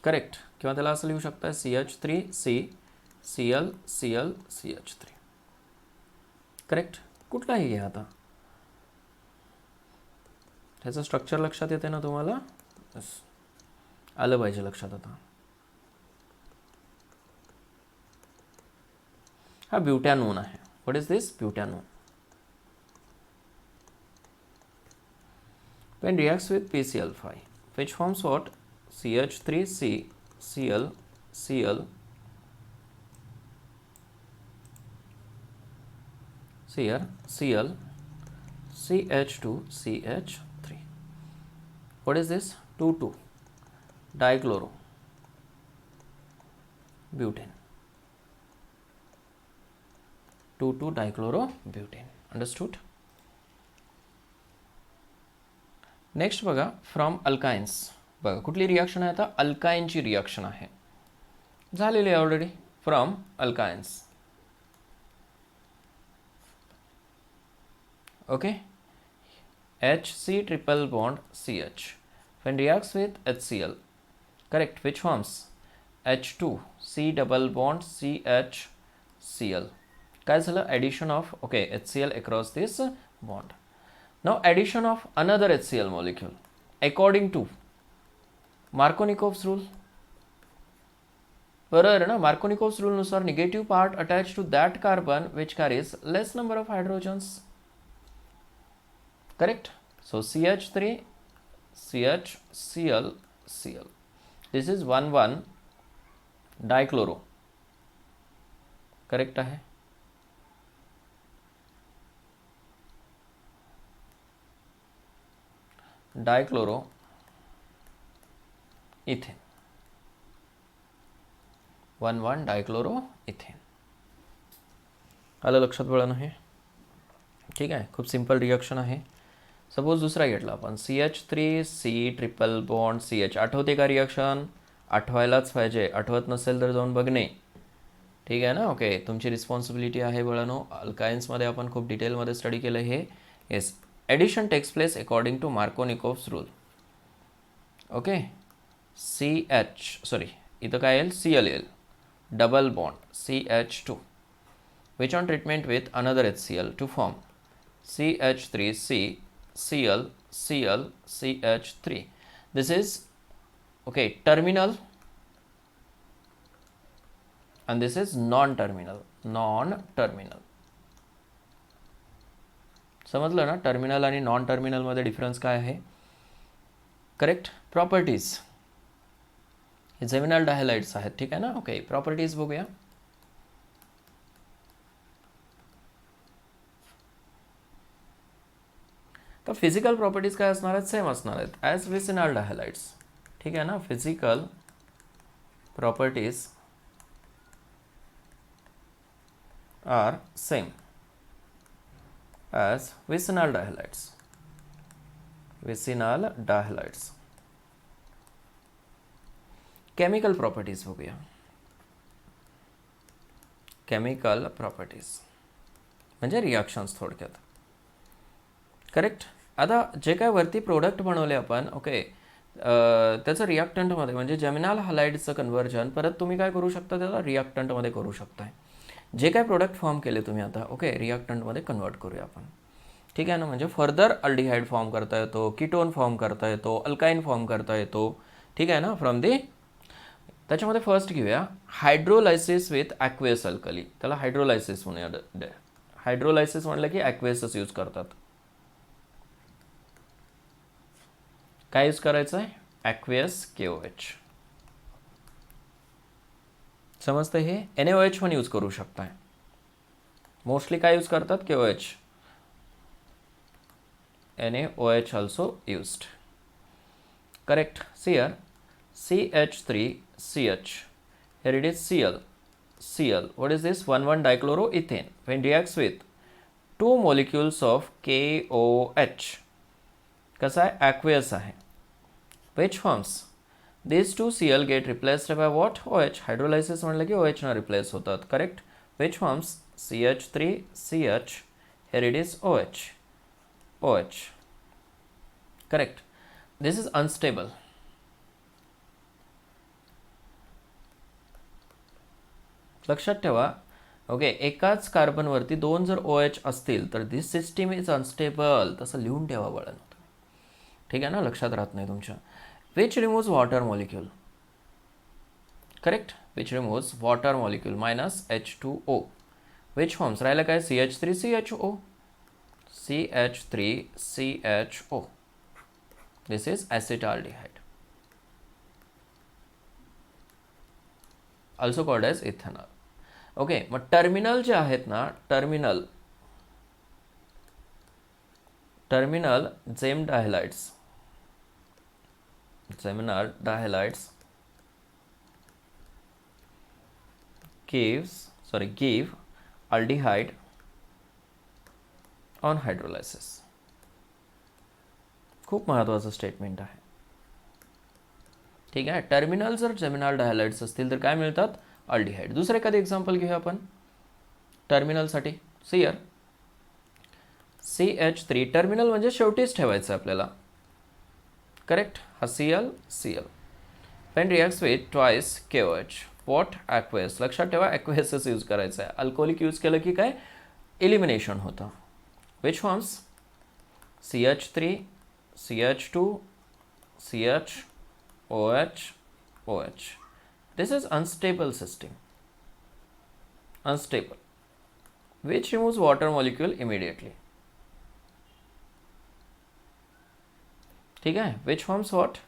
करेक्ट. किंवा त्याला असं लिहू शकता CH3CClClCH3. करेक्ट. कुठलाही घ्या आता, त्याचं स्ट्रक्चर लक्षात येते ना तुम्हाला? बस आलं पाहिजे लक्षात. आता हा ब्युटॅनोन आहे. What is this? Butanone. when reacts with PCl5 which forms what? CH3CClCl here Cl CH2CH3. what is this? 2,2 dichloro butane. 2,2 dichlorobutane. understood? Next बघा, फ्रॉम अल्काइन्स. बघा कुठली रिॲक्शन आहे आता? अल्काइनची रिॲक्शन आहे, झालेली आहे already. From alkynes. Okay, HC triple bond CH when reacts with HCl. Correct. which forms? H2 C double bond CHCl. काय झालं? Addition of okay HCl across this bond. Now addition of another HCl molecule according to Markovnikov's rule. बरोबर आहे ना? Markovnikov's rule नुसार negative part attached to that carbon which carries less number of hydrogens. Correct? So CH3 CHCl Cl. This is 1,1 dichloro. Correct आहे. डायक्लोरो ethane. 1,1 डायक्लोरो ethane. आलं लक्षात वळण आहे? ठीक आहे, खूप सिंपल रिॲक्शन आहे. सपोज दुसरा घेतला आपण CH3C ट्रिपल बॉन्ड CH. आठवते का रिॲक्शन? आठवायलाच पाहिजे, आठवत नसेल तर जाऊन बघणे. ठीक आहे ना. ओके, तुमची रिस्पॉन्सिबिलिटी आहे बाळांनो. अल्काइन्समध्ये आपण खूप डिटेलमध्ये स्टडी केलं हे. Yes, addition takes place according to Markovnikov's rule. Okay, इथं काय येईल, CL येईल, double bond CH2, which on treatment with another HCl to form CH3C Cl Cl CH3. This is okay terminal and this is non-terminal. समजलं ना. Terminal आणि non टर्मिनलमध्ये difference काय आहे. करेक्ट. प्रॉपर्टीज, हे जेमिनल डायहॅलाइड्स आहेत. ठीक आहे ना. ओके, प्रॉपर्टीज बघूया. तर फिजिकल प्रॉपर्टीज काय असणार आहेत, सेम असणार आहेत ॲज विसिनल डायहॅलाइड्स. ठीक आहे ना. Physical properties are same as vicinal dihalides. Chemical properties बघूया. केमिकल प्रॉपर्टीज म्हणजे रिॲक्शन्स थोडक्यात. करेक्ट. आता जे काय वरती प्रोडक्ट बनवले आपण, ओके, त्याचं रिॲक्टंटमध्ये म्हणजे जेमिनल हॅलाइडचं कन्व्हर्जन परत तुम्ही काय करू शकता, त्याला रिॲक्टंटमध्ये करू शकताय. जे काय प्रोडक्ट फॉर्म केले तुम्ही आता, ओके, रिॲक्टंटमध्ये कन्वर्ट करूया आपण. ठीक आहे ना. म्हणजे फर्दर अल्डिहाइड फॉर्म करता येतो, कीटोन फॉर्म करता येतो, अल्काइन फॉर्म करता येतो. ठीक आहे ना. फ्रॉम दी, त्याच्यामध्ये फर्स्ट घेऊया हायड्रोलायसिस विथ ॲक्वेस अल्कली. त्याला हायड्रोलायसिस म्हणूया. हायड्रोलायसिस म्हणलं की ॲक्वेसच यूज करतात. काय यूज करायचं आहे, ॲक्वेस KOH. समजतं हे. NaOH पण यूज करू शकताय. मोस्टली काय यूज करतात, KOH. NaOH also used. Correct. See here, CH3CH. Here it is Cl. What is this? 1,1-dichloroethane. When reacts with two molecules of KOH. कसा आहे, aqueous आहे. Which forms? These two Cl get replaced by what? OH. Hydrolysis म्हणलं की OH ना replace होतात. Correct. Which forms CH3CH. Here it is OH. Correct. This is unstable. लक्षात ठेवा. Okay, एकाच कार्बनवरती दोन जर OH असतील तर दिस सिस्टीम इज अनस्टेबल. तसं लिहून ठेवा बाळांनो. ठीक आहे ना. लक्षात राहत नाही तुमच्या. Which removes water molecule. Correct. Which removes water molecule minus H2O. Which forms राहिलं काय, CH3CHO. CH3CHO. This is acetaldehyde. Also called as ethanol. Okay, मग टर्मिनल जे आहेत ना, terminal gem dihalides, geminal dihalides give aldehyde on hydrolysis. खूप महत्त्वाचं statement आहे. ठीक आहे. टर्मिनल जर जेमिनल डायहॅलाइड्स असतील तर काय मिळतात, अल्डिहाइड. दुसरं एखादं एक्झाम्पल घेऊया आपण टर्मिनलसाठी. Share CH3. टर्मिनल म्हणजे शेवटीच ठेवायचं आपल्याला. करेक्ट. हा Cl. When reacts with twice KOH. What? Aqueous. लक्षात ठेवा, ॲक्वेसच यूज करायचं आहे. अल्कोहोलिक यूज केलं की काय, एलिमिनेशन होतं. Which forms CH3 CH2 CH OH. This is unstable system. Unstable. Which removes water molecule immediately. ठीक है. Which forms what?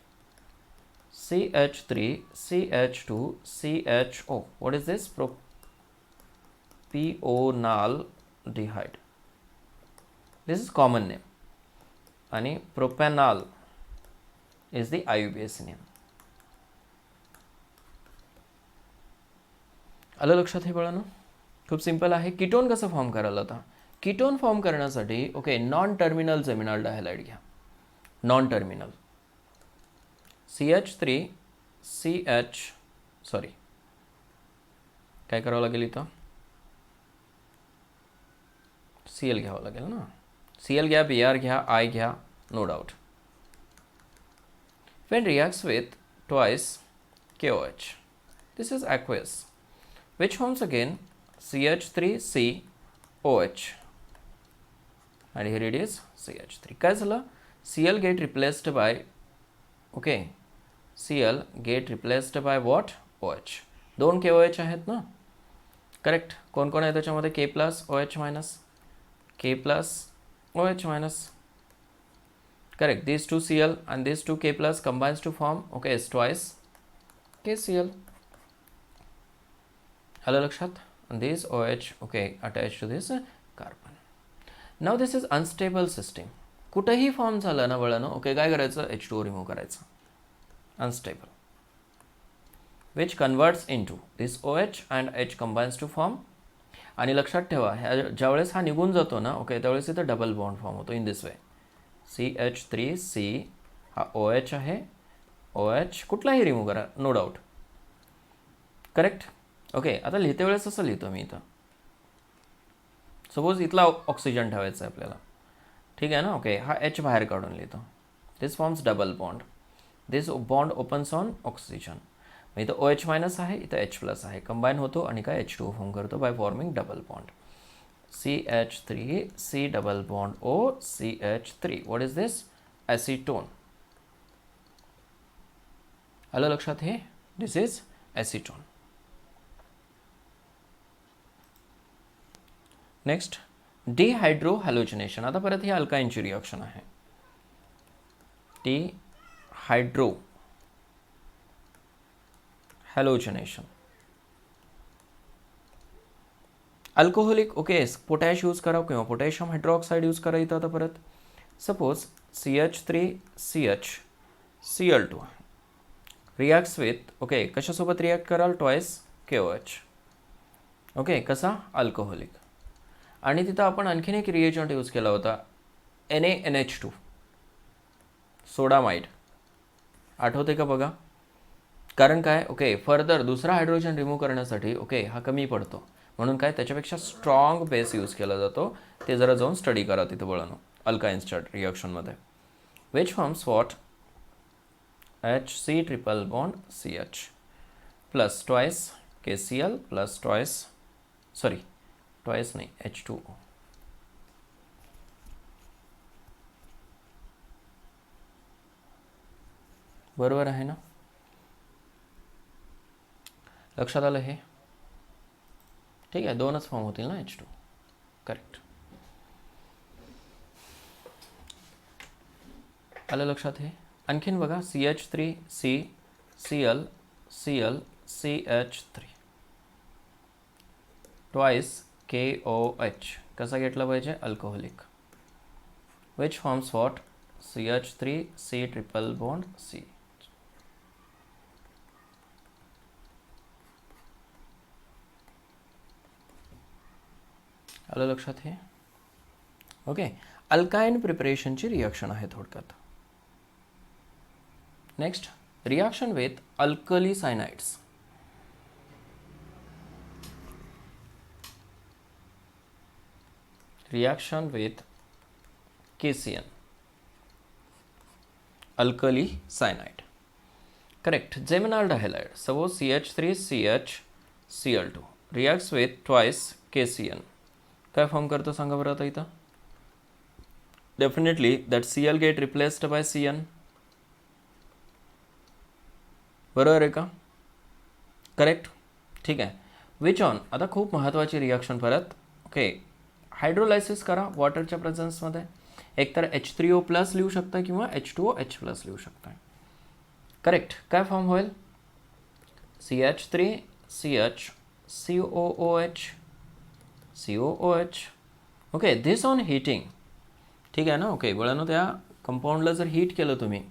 CH3 CH2 CHO. What is this? Propanaldehyde. This is common name. आणि propanal is the IUPAC name. आलं लक्षात हे बाळांनो. खूप simple आहे. Ketone कसं फॉर्म करायला आता, कीटोन फॉर्म करण्यासाठी ओके नॉन टर्मिनल जेमिनल डायहॅलाइड घ्या. नॉन टर्मिनल CH3 सॉरी काय करावं लागेल इथं, Cl घ्यावं लागेल ना. Cl घ्या, Br घ्या, I घ्या, no doubt. When reacts with twice KOH, this is aqueous, which forms again CH3COH, and here it is CH3. काय झालं, Cl get replaced by, okay, Cl get replaced by what, OH. दोन KOH आहेत ना, correct. कोण कोण आहे त्याच्यामध्ये, K plus OH minus, K plus OH minus. Correct. These two Cl and these two K plus combines to form, okay, is twice KCl. Hello लक्षात. And this OH, okay, attached to this carbon. Now this is unstable system. कुठेही form झाला ना बळानो, okay, काय करायचं, H2O remove करायचं. Unstable, which converts into this OH and H combines to form. आणि लक्षात ठेवा, ह्या ज्यावेळेस हा निघून जातो ना, ओके, त्यावेळेस इथं डबल बॉन्ड फॉर्म होतो इन दिस वे. CH3C हा OH आहे, OH कुठलाही रिमूव्ह करा, नो डाऊट. करेक्ट. ओके, आता लिहिते वेळेस असं लिहितो मी इथं, सपोज इथला ऑक्सिजन ठेवायचा आहे आपल्याला, ठीक आहे ना. ओके, हा H बाहेर काढून लिहितो. This forms double bond. This bond opens on oxygen. इथं OH मायनस आहे, इथं H प्लस आहे, कंबाईन होतो आणि काय H2O फॉर्म करतो by forming double bond. CH3C double bond O CH3. What is this, acetone. आलं लक्षात हे, दिस इज ॲसिटोन. नेक्स्ट, डिहायड्रो हॅलोजिनेशन. आता परत ही अल्काइनची रिॲक्शन आहे. Dehydro हॅलोजिनेशन. Alcoholic, okay, potash use करा किंवा पोटॅशियम हायड्रॉक्साईड यूज करा इथं. आता परत suppose CH3CH Cl2 reacts with, okay, कशासोबत रिॲक्ट कराल, ट्वाइस KOH. ओके, कसा, अल्कोहोलिक. आणि तिथं आपण आणखीन एक रिएजंट यूज केला होता, NaNH2, सोडामाइड. आठवते का बघा. कारण काय, ओके, फर्दर दुसरा हायड्रोजन रिमूव्ह करण्यासाठी, ओके, हा कमी पडतो, म्हणून काय त्याच्यापेक्षा स्ट्रॉंग बेस यूज केला जातो. ते जरा जाऊन स्टडी करा तिथं बळानो अल्काइन्सच्या रिॲक्शनमध्ये. Which forms what, HC triple bond CH plus twice KCl plus twice, sorry twice नाही, H2O. बरोबर आहे ना, लक्षात आलं हे, ठीक आहे. दोनच फॉर्म होतील ना H2. करेक्ट. आलं लक्षात हे. आणखीन बघा, CH3CCl Cl CH3 twice KOH. कसा घेतला पाहिजे, alcoholic. Which forms what, CH3C triple bond C. आलं लक्षात हे. ओके, अल्काइन प्रिपरेशनची रिॲक्शन आहे थोडक्यात. Next, reaction with alkali cyanides. Reaction with KCN, alkali cyanide. Correct. Geminal halide, suppose CH3CH Cl2 reacts with twice KCN. काय form करतो सांगा बरं आता इथं. Definitely that Cl get replaced by CN. बरोबर आहे का, करेक्ट. ठीक आहे. विच ऑन, आता खूप महत्त्वाची रिॲक्शन परत. ओके, हायड्रोलायसिस करा वॉटरच्या प्रेझन्समध्ये. एकतर H3O प्लस लिहू शकता किंवा H2OH प्लस लिहू शकता. करेक्ट. काय फॉर्म होईल, CH3CH COOH COOH. Okay, this on heating. ठीक आहे ना. ओके, बळानो त्या कंपाऊंडला जर हीट केलं तुम्ही,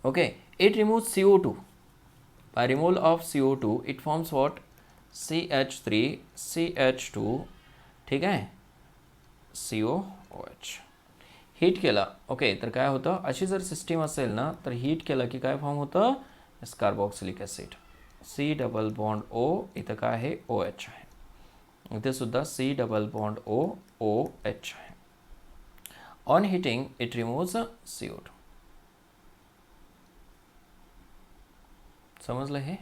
okay, it remove CO2. By removal of CO2 it forms what, CH3CH2, ठीक आहे, COOH. हीट केला, ओके, तर काय होतं, अशी जर सिस्टीम असेल ना तर हीट केलं की काय फॉर्म होतं, carboxylic acid. C double bond O, इथं काय आहे OH आहे. इथे सुद्धा C double bond O, OH आहे. On heating it removes CO2. समजलं हे?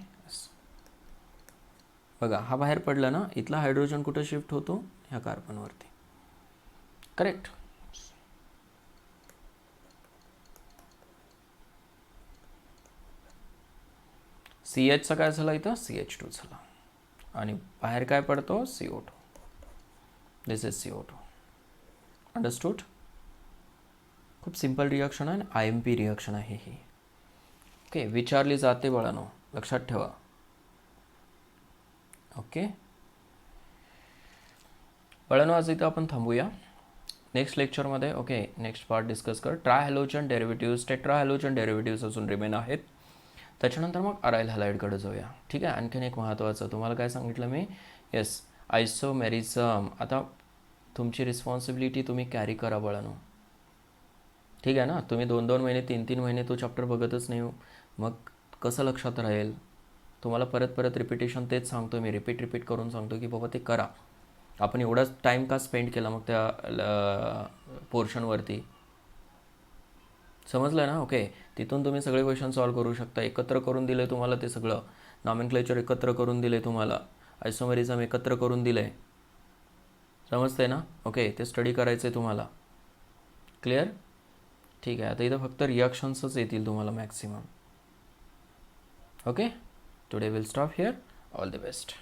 बघा हा बाहेर पडला ना, इथला हायड्रोजन कुठं शिफ्ट होतो, ह्या कार्बनवरती. करेक्ट. CHचा काय झाला इथं, CH2 झाला. आणि बाहेर काय पडतो, CO2. This is CO2. Understood? खूप सिंपल रिॲक्शन आहे, IMP रिॲक्शन आहे ही. ओके, विचारली जाते बाळांनो, लक्षात ठेवा. ओके बाळांनो, आज इथं आपण थांबूया. नेक्स्ट लेक्चरमध्ये ओके नेक्स्ट पार्ट डिस्कस कर. ट्रायहॅलोजन डेरिव्हेटिव्ह्ज, टेट्राहॅलोजन डेरिव्हेटिव्ह्ज अजून रिमेन आहेत. त्याच्यानंतर मग अराईल हॅलाइडकडे जाऊया. ठीक आहे. आणखीन एक महत्त्वाचं तुम्हाला काय सांगितलं मी, येस आयसोमेरिझम. आता तुमची रिस्पॉन्सिबिलिटी तुम्ही कॅरी करा बाळांनो. ठीक आहे ना. तुम्ही 2-2 महिने 3-3 महिने तो चॅप्टर बघतच नाही, मग कसं लक्षात राहील. तुम्हाला परत परत रिपिटेशन तेच सांगतो मी, रिपीट करून सांगतो की बाबा ते करा. आपण एवढाच टाईम का स्पेंड केला मग त्या पोर्शनवरती, समजलं ना. ओके, तिथून तुम्ही सगळे क्वेश्चन सॉल्व्ह करू शकता. एकत्र करून दिले तुम्हाला ते सगळं, नॉमेनक्लेचर एकत्र करून दिले तुम्हाला, आयसोमेरिझम एकत्र करून दिले, समजते ना. ओके, ते स्टडी करायचं आहे तुम्हाला. क्लिअर? ठीक आहे. आता इथं फक्त रिॲक्शन्सच येतील तुम्हाला maximum. Okay, today will stop here. All the best.